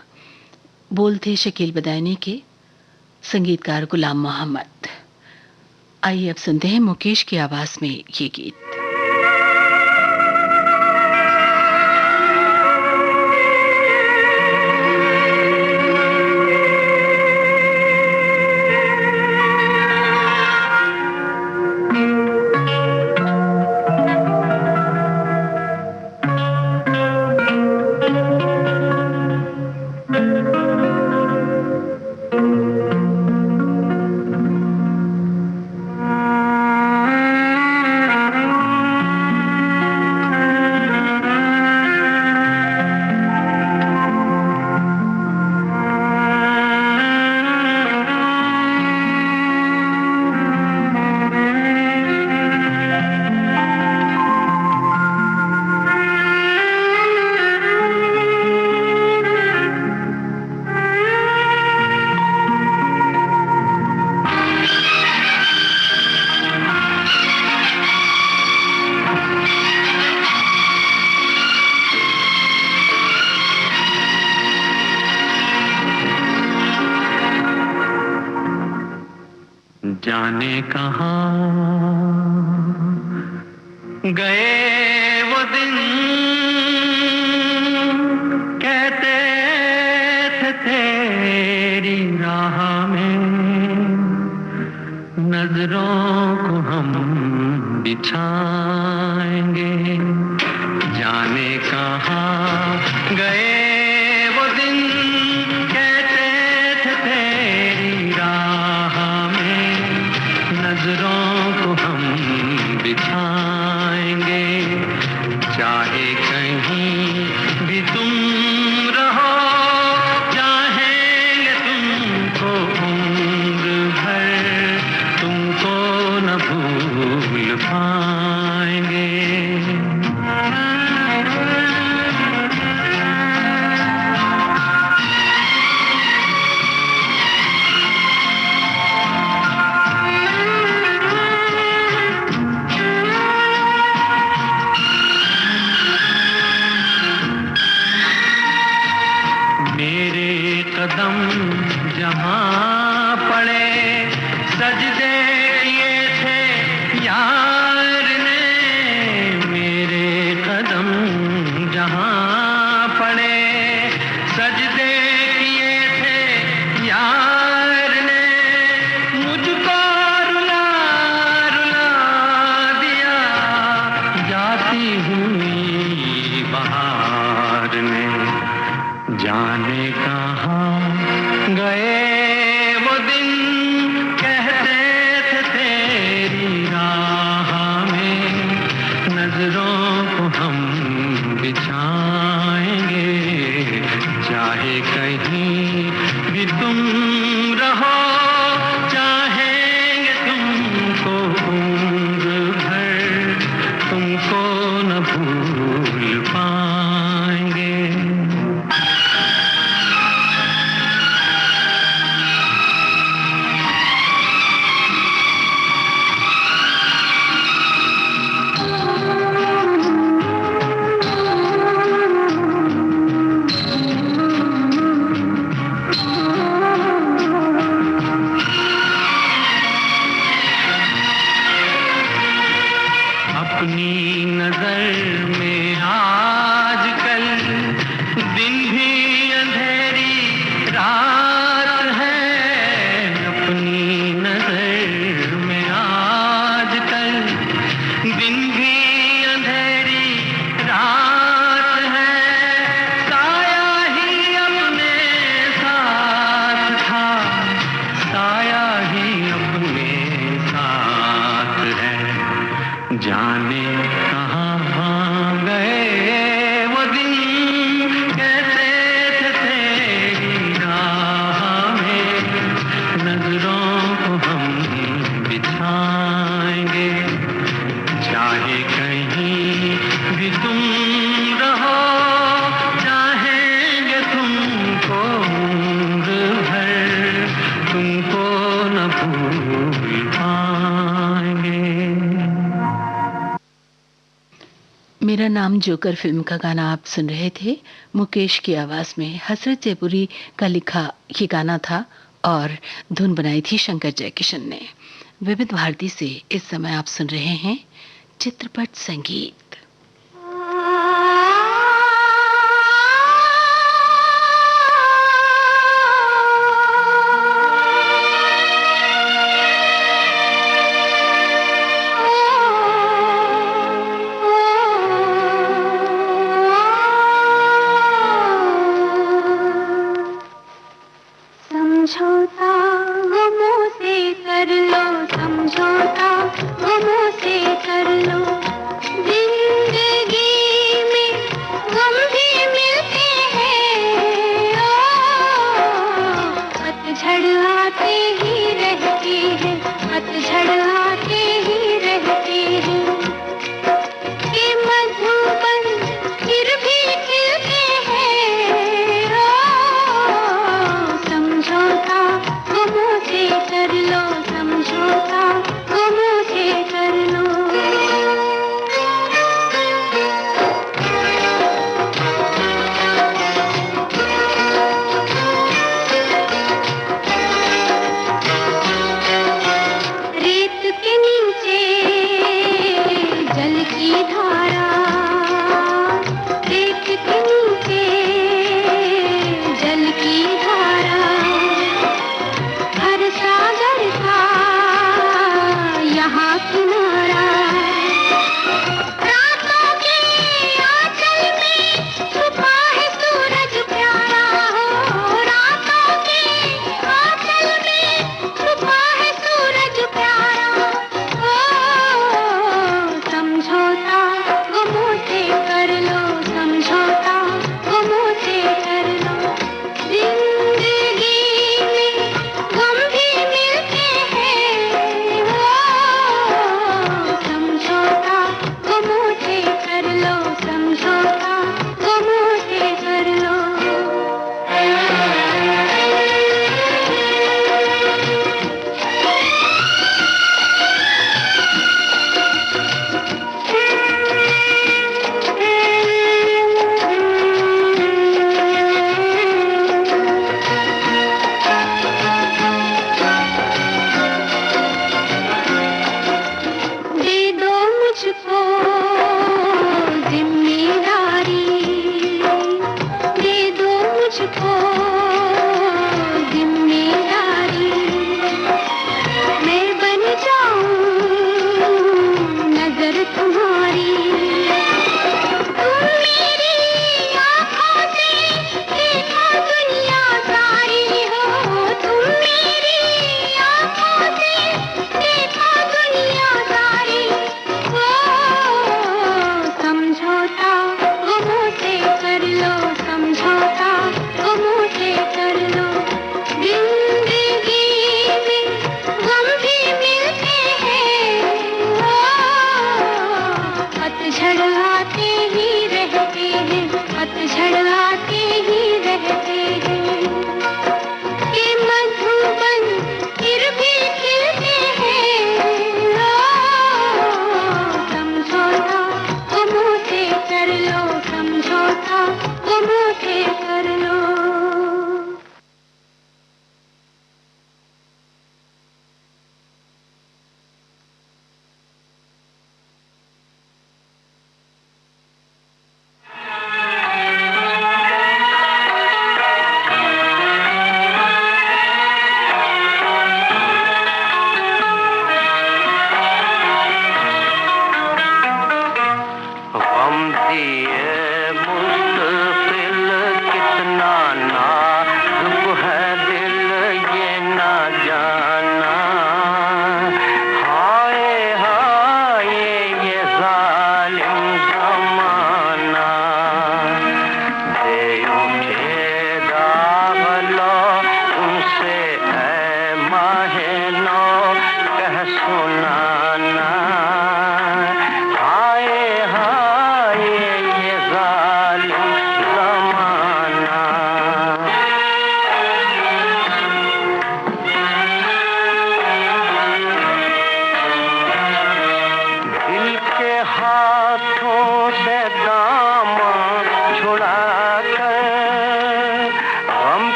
बोल थे शकील बदायूनी के, संगीतकार गुलाम मोहम्मद। आइए अब सुनते हैं मुकेश की आवाज में ये गीत। जाने कहाँ गए वो दिन, कहते थे तेरी राह में नजरों को हम बिछाएंगे। जाने कहाँ गए वो दिन, कहते थे तेरी राह में नजरों को हम बिछाएंगे। चाहे कहीं भी तुम रहो, चाहेंगे तुमको उम्र भर, तुमको न भूल पाएंगे। सजदे ये थे यार ने, मेरे कदम जहां पड़े, सजदे किए थे यार ने, मुझको रुला रुला दिया जाती हुई बहार ने। जाने कहाँ गए वो दिन, कहते थे तेरी राह में नजरों को हम बिछाएंगे, चाहे कहीं भी तुम रहो, चाहेंगे तुमको उम्र भर, तुमको न भूल पाएंगे। अपनी नजर में आजकल दिन भी अंधेरी रात है, अपनी नजर में आजकल दिन भी अंधेरी रात है, साया ही अपने साथ था, साया ही अपने साथ है। जाने कहाँ गए वो दिन, कहते थे तेरी राह में नजरों को हम बिछाएंगे, चाहे कहीं भी तुम रहो, चाहेंगे तुमको उम्र भर, तुमको न भूल पाएंगे। मेरा नाम जोकर फिल्म का गाना आप सुन रहे थे। मुकेश की आवाज में हसरत जयपुरी का लिखा ये गाना था और धुन बनाई थी शंकर जयकिशन ने। विविध भारती से इस समय आप सुन रहे हैं चित्रपट संगीत। समझौता गमों से कर लो, समझौता गमों से कर लो, जिंदगी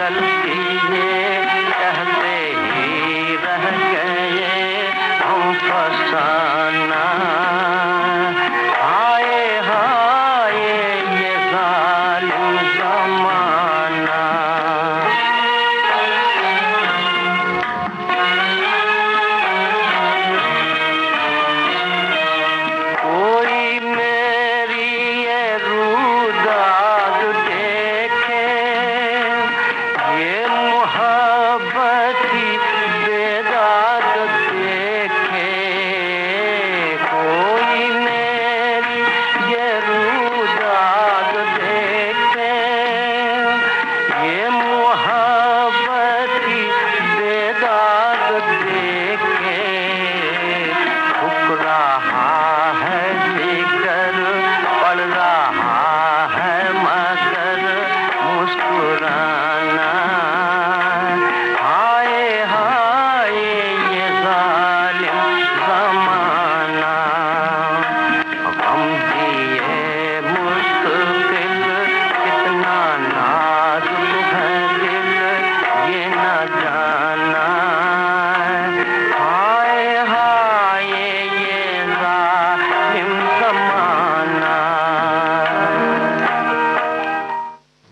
गलती ये कहते ही रह गए हम फसाना। हाय हाय ये जालिम ज़माना। कोई मेरी ये रूदाग देखे, ये मोहब्बत की बेदाग देखे। कोई मेरी ये रूदाग देखे, ये मोहब्बत की बेदाग देखे। ठुक रहा है जिगर, पड़ रहा है मगर मुस्कुराना। हाय हाय ये जालिम ज़माना। हम जिए मुस्तकिल, कितना नाजुक है दिल ये न जाना। हाय हाय ये जालिम ज़माना।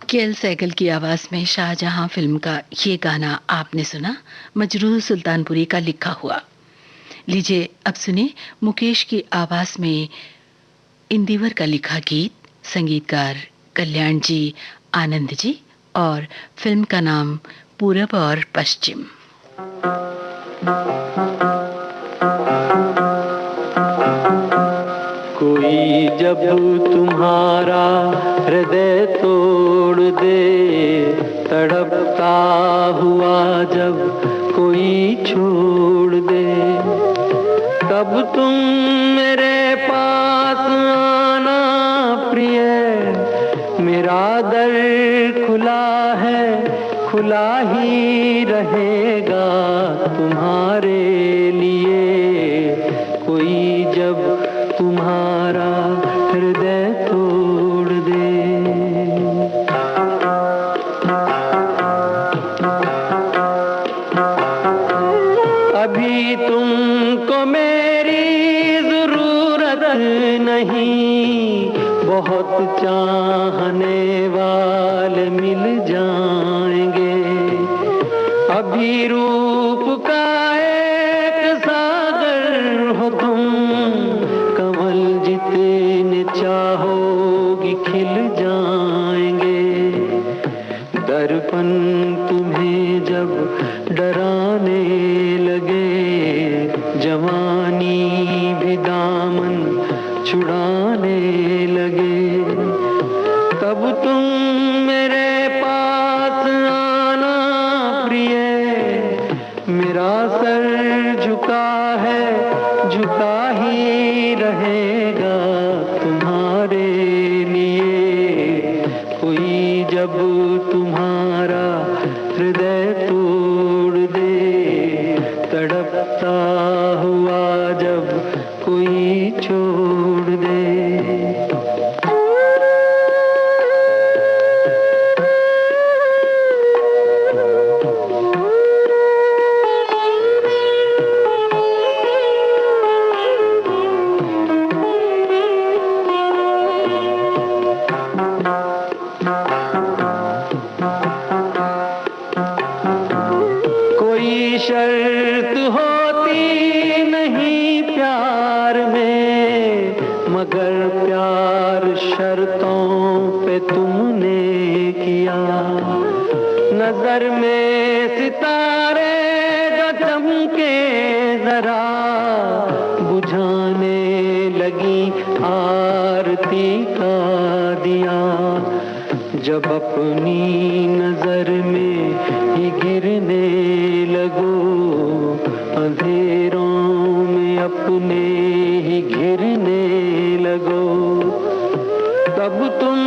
केएल सहगल की आवाज में शाहजहां फिल्म का ये गाना आपने सुना, मजरूह सुल्तानपुरी का लिखा हुआ। लीजिए अब सुने मुकेश की आवाज में इंदिवर का लिखा गीत, संगीतकार कल्याण जी, आनंद जी, और फिल्म का नाम पूरब और पश्चिम। कोई जब तुम्हारा हृदय तोड़ दे, तड़पता हुआ जब कोई छोड़ दे, तब तुम मेरे पास आना प्रिय। मेरा दर खुला है, खुला ही रहेगा तुम्हारे लिए। कोई जब तुम्हारा हृदय तोड़ दे। अभी तुमको मेरी जरूरत नहीं, बहुत चाहने वाले मिल जाएंगे। अभी रूप का एक सागर हो तुम, कमल जितने चाहोगी खिल जाएंगे। दर्पण तुम्हें जब डराने लगे, जवानी भी दामन छुड़ाने लगे, तब तुम मेरे पास आना प्रिय। मेरा सर झुका है, झुका ही रहेगा तुम्हारे लिए। कोई जब तुम्हारा हृदय तोड़ दे, तड़पता हुआ जब कोई छोड़ दे। कोई शर्त होती नहीं प्यार में, मगर प्यार शर्तों पे तुमने किया। नजर में सितारे जो चमके जरा, बुझाने लगी आरती का दिया। जब अपनी नजर में ही गिरने लगो, अंधेरों में अपने ही घिरने लगो, तब तुम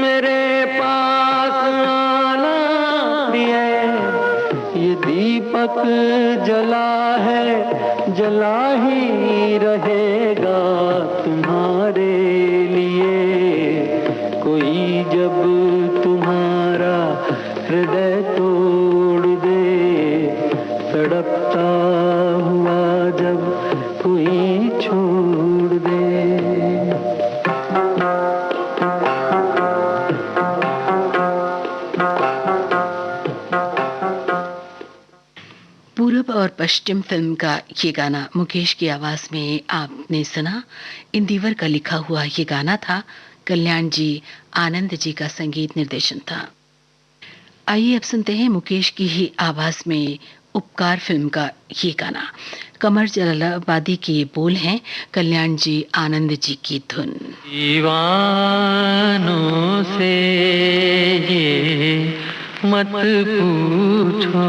मेरे पास आना प्रिय। ये दीपक जला है, जला ही रहेगा तुम्हारे लिए। कोई जब तुम्हारा हृदय तो और पश्चिम फिल्म का ये गाना मुकेश की आवाज में आपने सुना। इंदिवर का लिखा हुआ ये गाना था। कल्याण जी आनंद जी का संगीत निर्देशन था। आइए अब सुनते हैं मुकेश की ही आवाज में उपकार फिल्म का ये गाना। कमर जलालाबादी के बोल हैं, कल्याण जी आनंद जी की धुन। दीवानों से ये मत पूछो,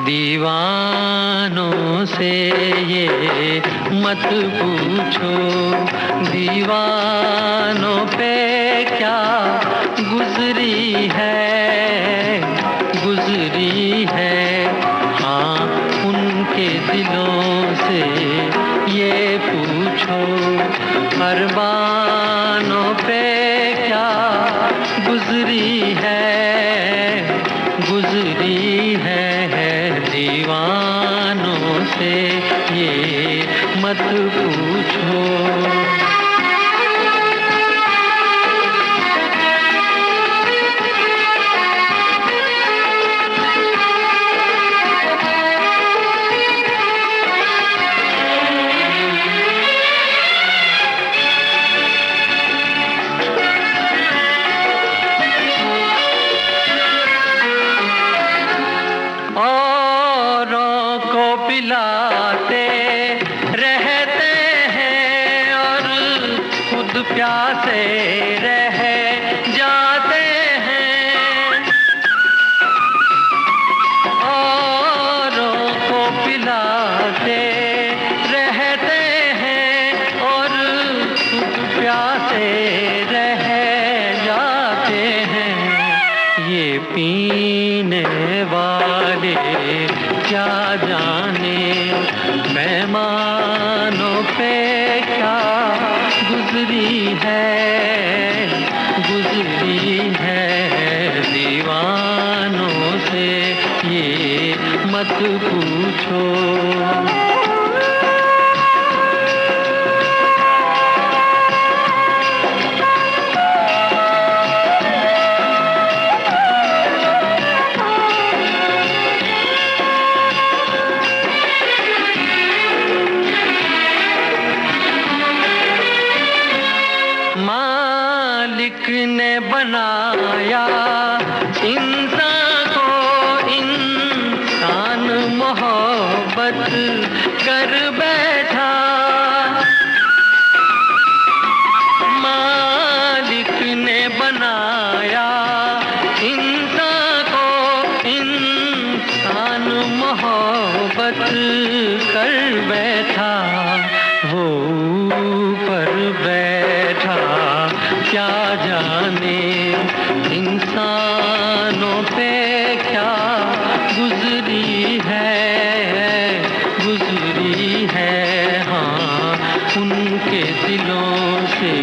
दीवानों से ये मत पूछो, दीवानों पे क्या गुजरी है, हाँ उनके दिलों से ये पूछो, अरमानों पे क्या गुजरी है, दीवानों से ये मत पूछो। पिलाते रहते हैं और खुद प्यासे रह जाते हैं, औरों को पिलाते रहते हैं और खुद प्यासे रह जाते हैं। ये पीने वाले क्या जाने मेहमानों पे क्या गुजरी है, दीवानों से ये मत पूछो। मालिक ने बनाया इंसान को, इंसान मोहब्बत कर बैठा, मालिक ने बनाया इंसान को, इंसान मोहब्बत कर बैठा, वो ऊपर बैठा क्या जाने इंसानों पे क्या गुजरी है, हाँ उनके दिलों से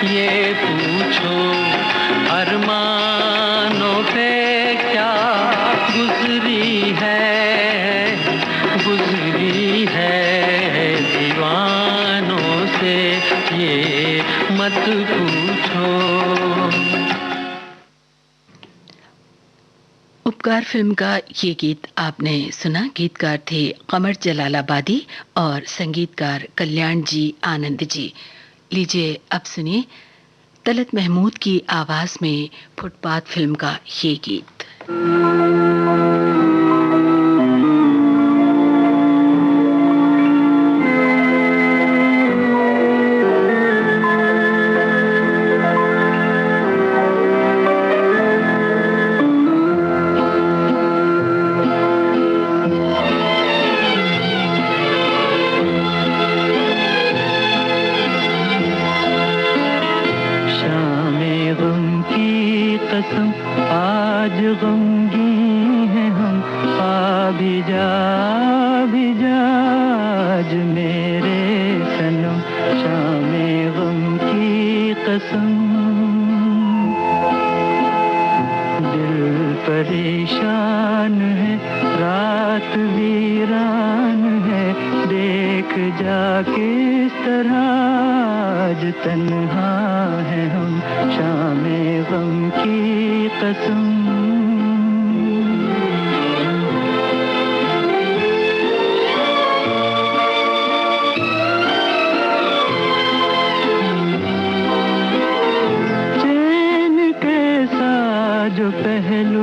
ये पूछो, अरमानों पे क्या गुजरी है, दीवानों से ये मत पूछो। उपकार फिल्म का ये गीत आपने सुना। गीतकार थे कमर जलालाबादी और संगीतकार कल्याण जी आनंद जी। लीजिए अब सुनिए तलत महमूद की आवाज में फुटपाथ फिल्म का ये गीत। आज गमगीन हैं हम, भी जा आज मेरे सनम, शामे गम की कसम, दिल परेशान है, रात वीरान है, देख जा किस तरह आज तन्हा है हम, शामे गम की कसम। जो पहलू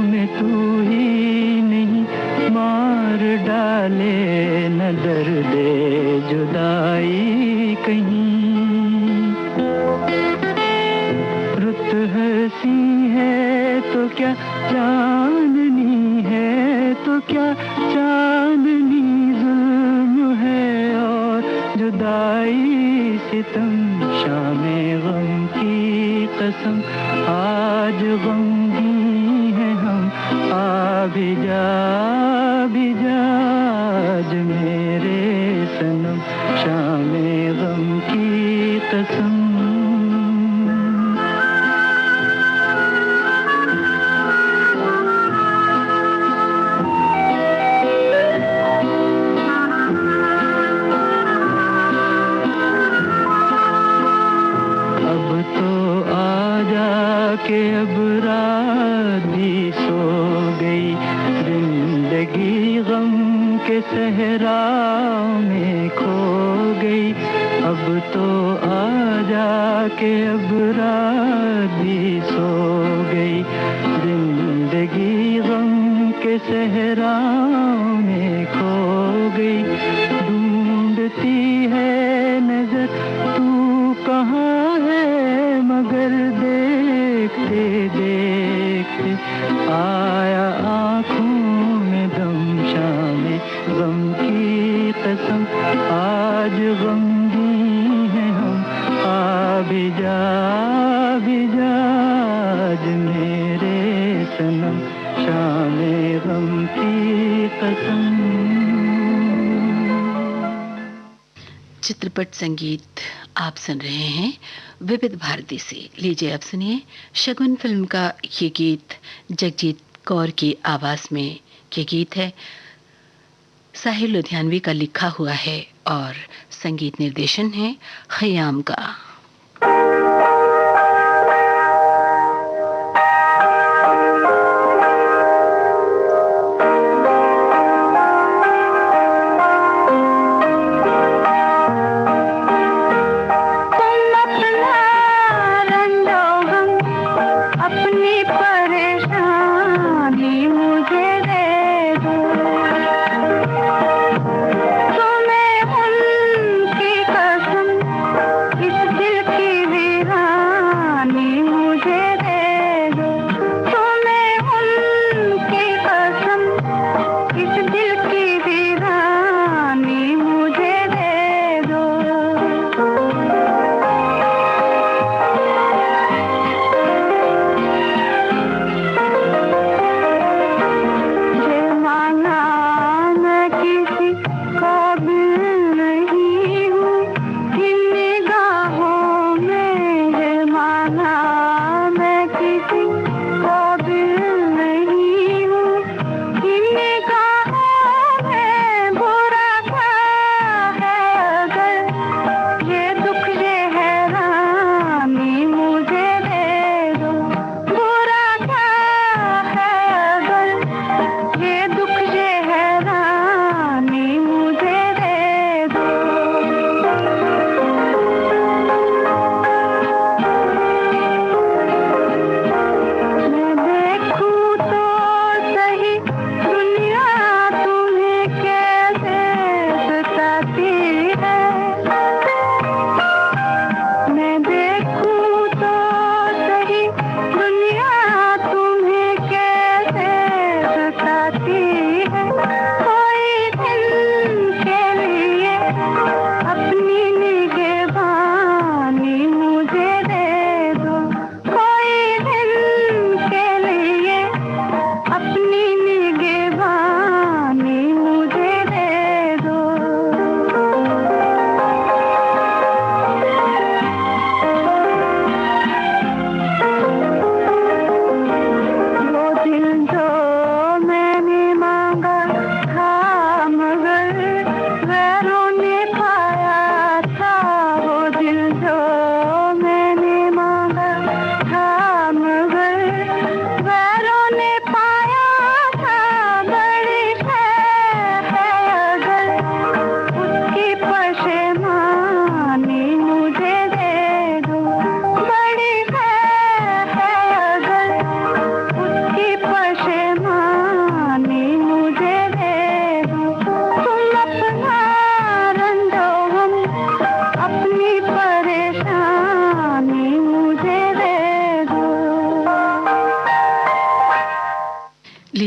में तू ही नहीं, मार डाले न दर्दे जुदाई कहीं। रुत हंसी है तो क्या चांदनी है, तो क्या चांदनी जुल्म है और जुदाई सितम, शामे गम की कसम। आज गमगी है हम, आ भी जा आज मेरे सनम, शामे गम की कसम। के अब रात भी सो गई, जिंदगी गम के सहरा में खो गई। अब तो आजा के अब रात भी सो गई, जिंदगी गम के सहरा में खो गई। ढूंढती है नजर तू कहाँ है, मगर देखते देखते आया आँखों में दम, शामे गम की कसम। आज गमगी है हम, आ भी जा आज मेरे सनम, शामे गम की कसम। चित्रपट संगीत आप सुन रहे हैं विविध भारती से। लीजिए अब सुनिए शगुन फिल्म का ये गीत जगजीत कौर की आवाज में। ये गीत है साहिल लुधियानवी का लिखा हुआ है और संगीत निर्देशन है खयाम का। इस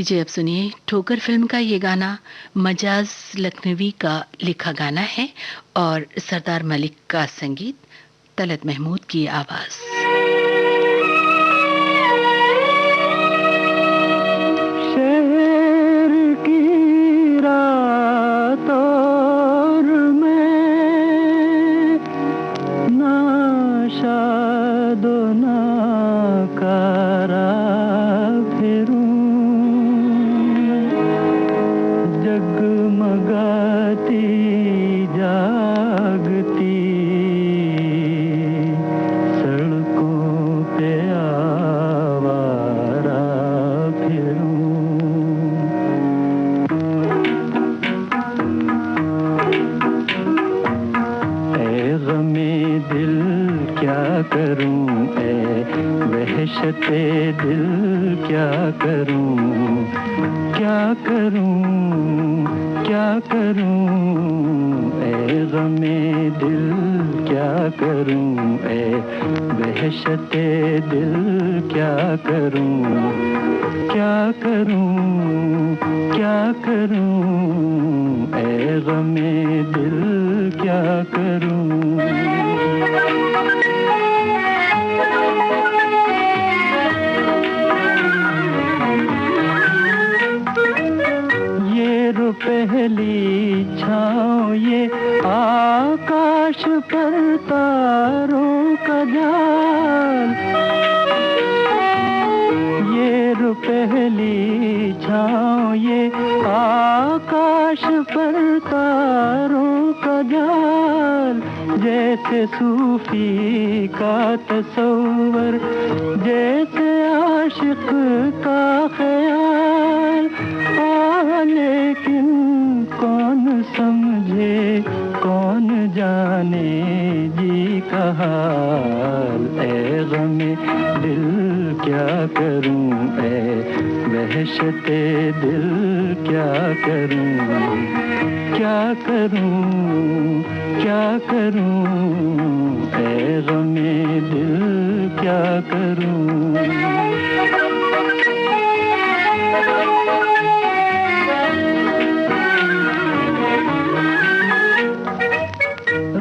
लीजिए अब सुनिए ठोकर फिल्म का ये गाना मजाज लखनवी का लिखा गाना है और सरदार मलिक का संगीत, तलत महमूद की आवाज़।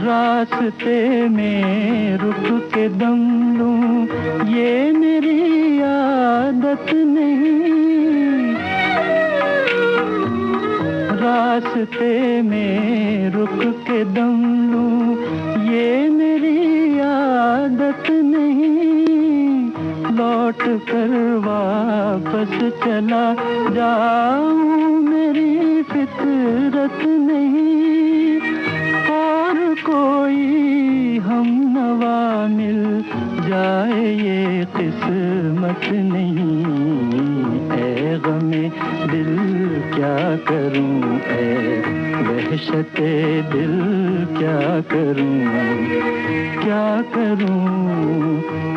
रास्ते में रुक के दम लूं ये मेरी आदत नहीं, रास्ते में रुक के दम लूं ये मेरी आदत नहीं, लौट कर वापस चला जाऊं मेरी फितरत नहीं, कोई हम नवा मिल जाए ये किस्मत नहीं, ऐ गमे दिल क्या करूं, ऐ वहशते दिल क्या करूं, क्या करूं,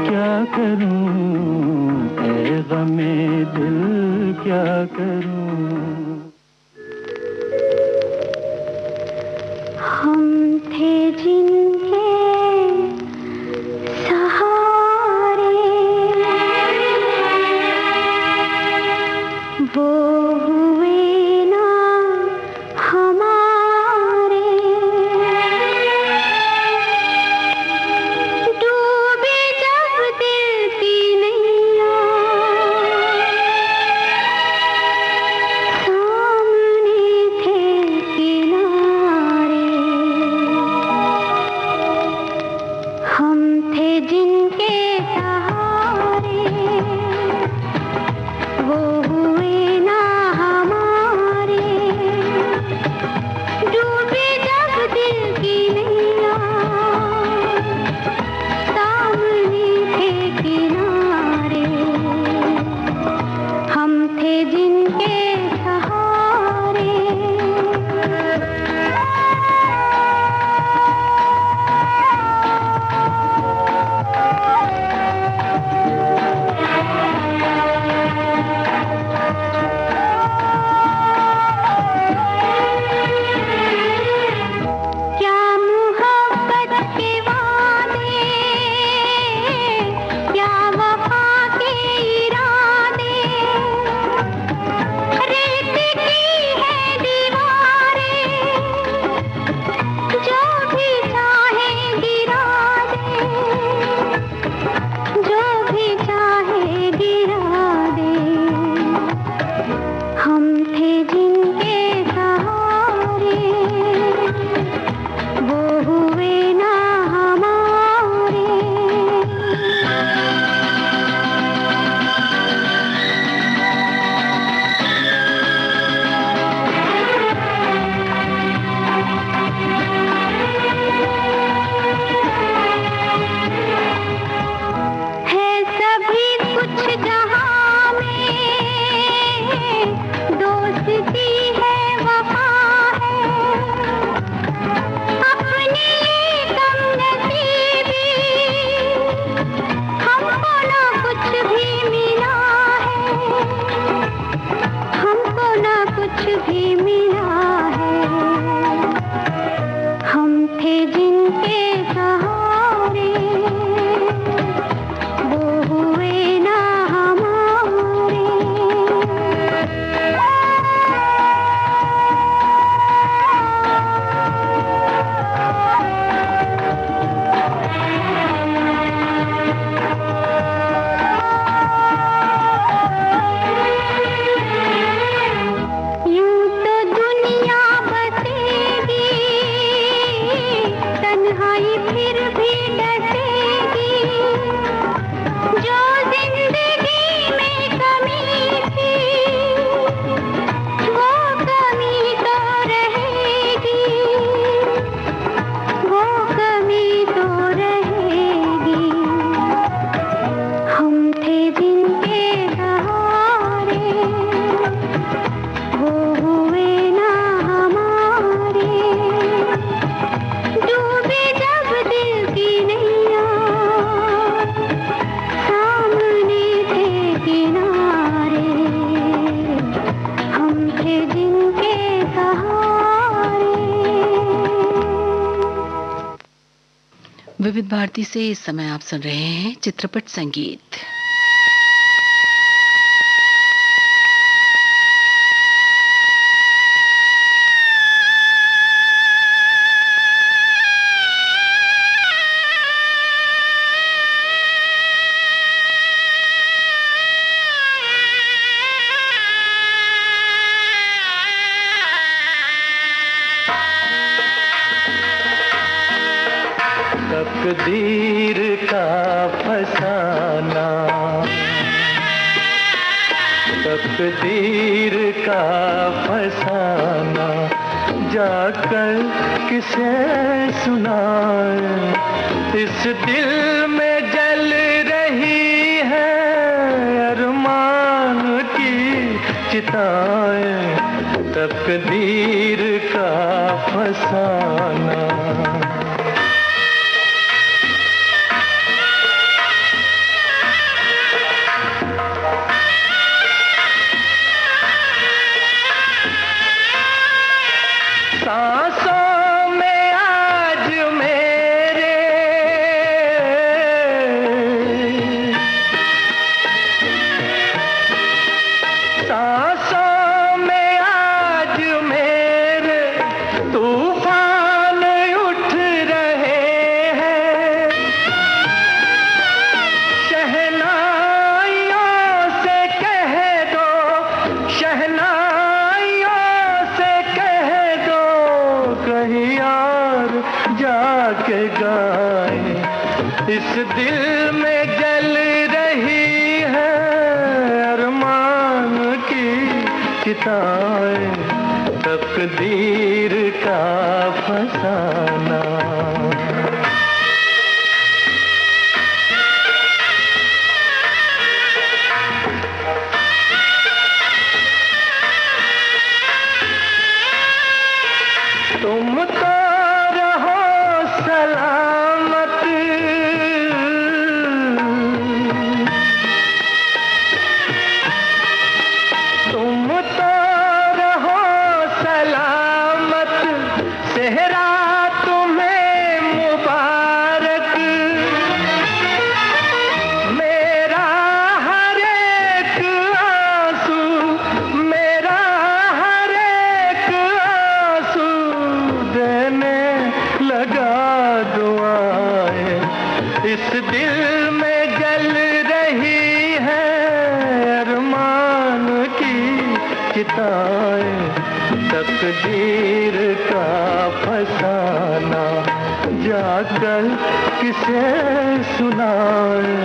क्या करूं, ऐ गमे दिल क्या करूं। हम थे जिनके सहारे वो हुए ना हमारे, डूबे जब दिल की नैया भी मिला है, हमको ना कुछ भी मिला है। हम थे जिनके सहारे, वो हुए ना हमारे। यूं तो दुनिया बसेगी, तन्हाई फिर भी डसेगी। जो जिंदगी में कमी थी, वो कमी तो रहेगी, वो कमी तो रहेगी। हम थे जिनके सहारे, वो हुए ना हमारे। डूबे जब दिल की नैया, सामने थे किनारे। हम थे जिनके सहारे। विविध भारती से इस समय आप सुन रहे हैं चित्रपट संगीत। तकदीर का फसाना, तकदीर का फसाना, जाकर किसे सुनाए। इस दिल में जल रही है अरमान की चिताएं। तकदीर का फसाना। सांसों में आज मेरे सांसों में आज मेरे तूफान उठ रहे हैं। शहनाइयों से कह दो, शहनाइयों से कह दो, कहीं यार जाके गाए। इस दिल में जल रही है अरमान की चिताएं। तकदीर का फसाना। तुम तो रहो सलामत, तुम तो रहो सलामत, सेहरा तुम्हें मुबारक। मेरा हर एक आंसू, मेरा हर एक आंसू देने लगा दुआएं। इस दिल में जल रही है अरमान की चिताएं। तकदीर का फसाना, जाकर किसे सुनाए।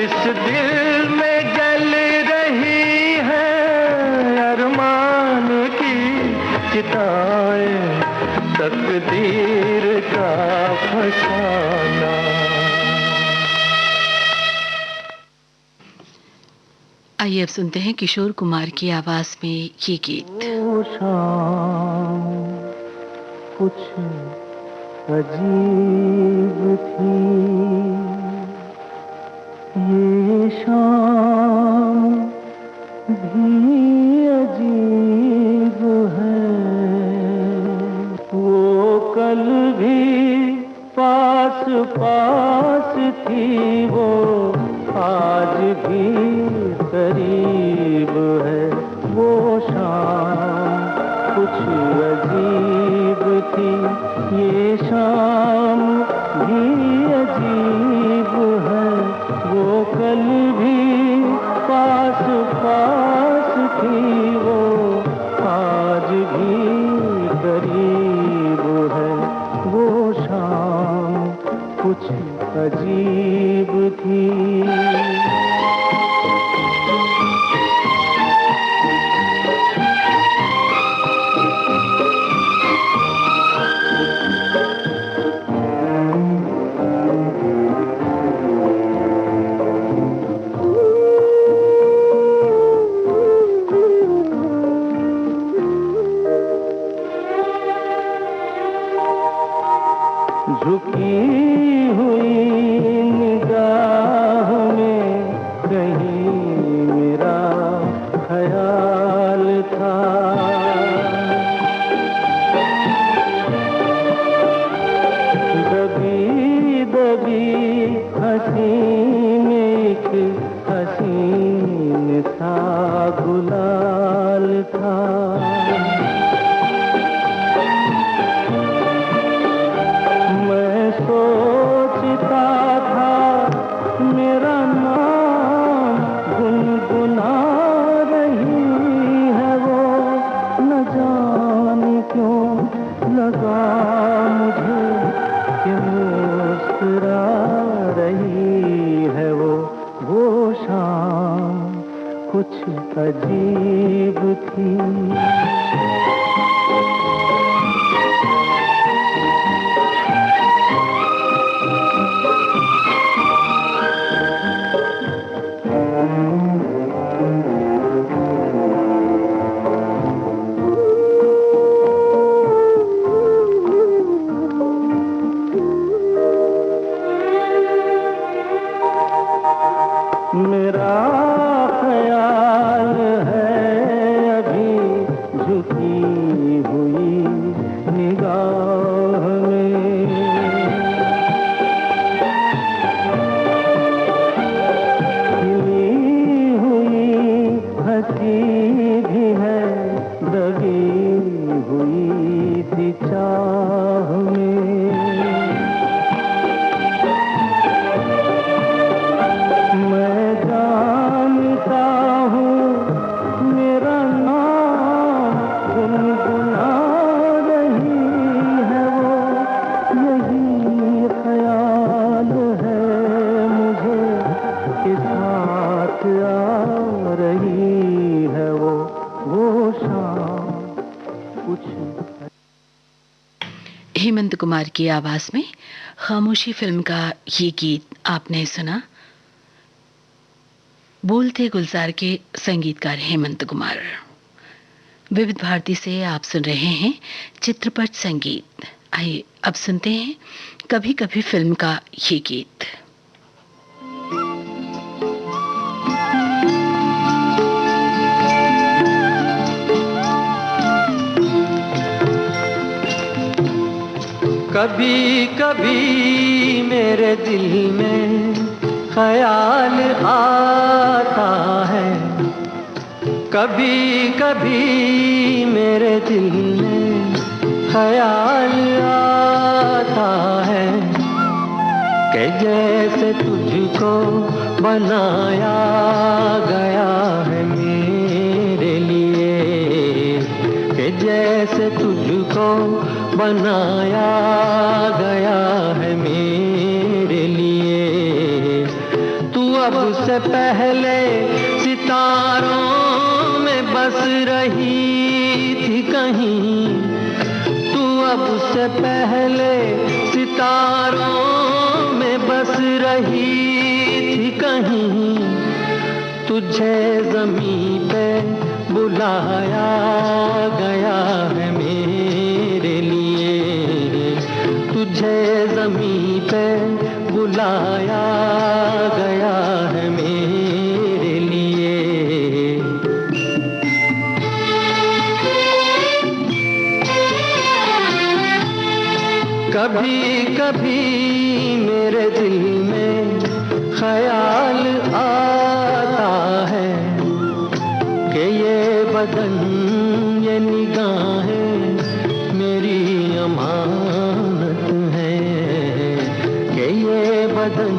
इस दिल में जल रही है अरमान की चिताएं। तकदीर का फसाना। आइए अब सुनते हैं किशोर कुमार की आवाज में ये गीत। वो शाम कुछ अजीब थी, ये शाम भी अजीब है, वो कल भी पास पास थी, वो आज भी करीब है। वो शाम कुछ अजीब थी, ये शाम भी अजीब है, वो कल भी पास पास थी, वो आज भी करीब है। वो शाम कुछ अजीब थी। झुकी हुई निगाह में कहीं मेरा ख्याल था, दबी दबी हंसी में एक हसीन सा गुलाल था। सोचता था मेरा नाम गुनगुना रही है, वो न जाने क्यों लगा मुझे कि मुस्कुरा रही है। वो शाम कुछ अजीब थी। मेरा ख्याल है अभी झुकी हुई निगाह में, खिली हुई हंसी भी है, दबी हुई सी चाह में। मैं जानता हूँ मेरा नाम गुनगुना रही है, वो यही ख्याल है मुझे कि साथ आ रही है। वो शाम कुछ। हेमंत कुमार की आवाज में खामोशी फिल्म का ये गीत आपने सुना। बोल थे गुलजार के संगीतकार हेमंत कुमार। विविध भारती से आप सुन रहे हैं चित्रपट संगीत। आइए अब सुनते हैं कभी कभी फिल्म का ये गीत। कभी कभी मेरे दिल में ख्याल आता है, कभी कभी मेरे दिल में ख्याल आता है, कि जैसे तुझको बनाया गया है मेरे लिए, कि जैसे तुझको बनाया गया है मेरे लिए। तू अब से पहले सितारों में बस रही थी कहीं, तू अब से पहले सितारों में बस रही थी कहीं। तुझे ज़मीं पे बुलाया गया है मेरे लिए, तुझे ज़मीं पे बुलाया गया है मेरे कभी कभी मेरे दिल में ख्याल आता है कि ये बदन ये निगाहें मेरी अमानत है, कि ये बदन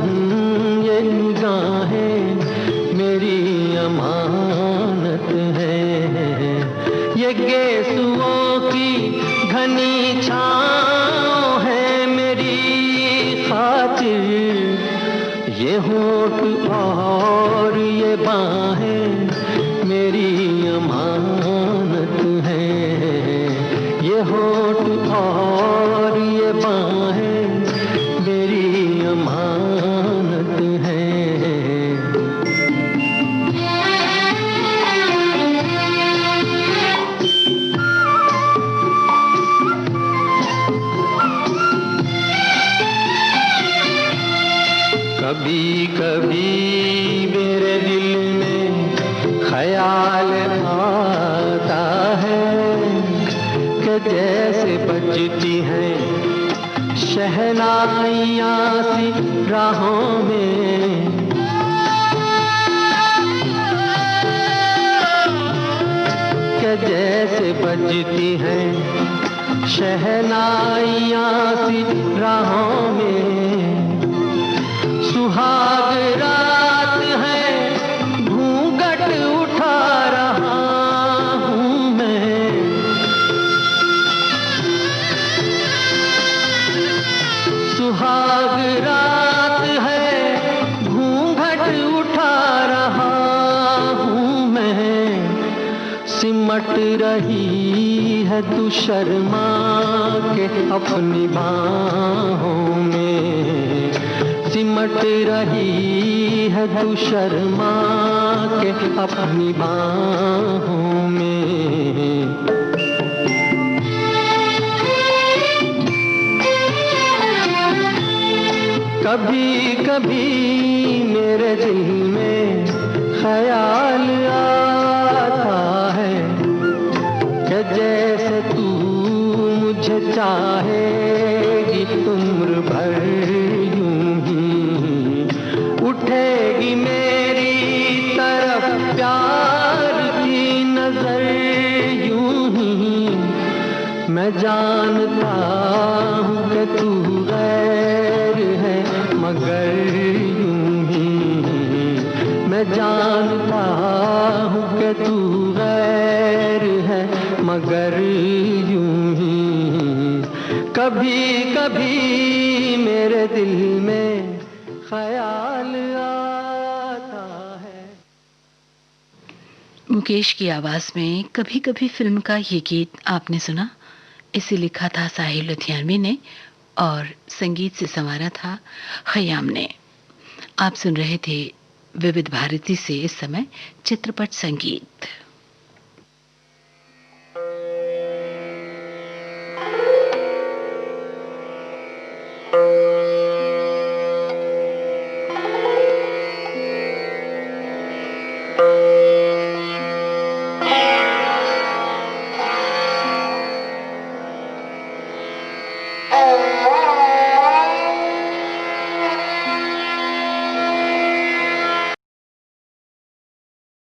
ये निगाहें मेरी अमानत है। ये गेसुओं की घनी छाँव है मेरी खातिर, ये होठ और ये बाहें मेरी अमानत है, ये होठ और ये बाहें मेरी अमानत है। कभी कभी मेरे दिल में ख्याल आता है कि जैसे बजती हैं शहनाइयाँ सी राहों में, कि जैसे बजती हैं शहनाइयाँ सी राहों में। सुहाग रात है घूंघट उठा रहा हूँ मैं, सुहाग रात है घूंघट उठा रहा हूँ मैं। सिमट रही है तू शर्मा के अपनी बाहों में, सिमट रही है तू शर्मा के अपनी बाहों में। कभी कभी मेरे दिल में ख्याल आता है कि जैसे तू मुझे चाहेगी उम्र भर यूं ही, उठेगी मेरी तरफ प्यार की नजर यूं ही। मैं जानता हूँ कि तू गैर है मगर यूं ही, मैं जानता हूँ कि तू गैर है मगर यूं ही। कभी कभी मेरे दिल में ख्याल आता है। मुकेश की आवाज में कभी कभी फिल्म का ये गीत आपने सुना। इसे लिखा था साहिल लुधियानवी ने और संगीत से संवारा था खयाम ने। आप सुन रहे थे विविध भारती से इस समय चित्रपट संगीत।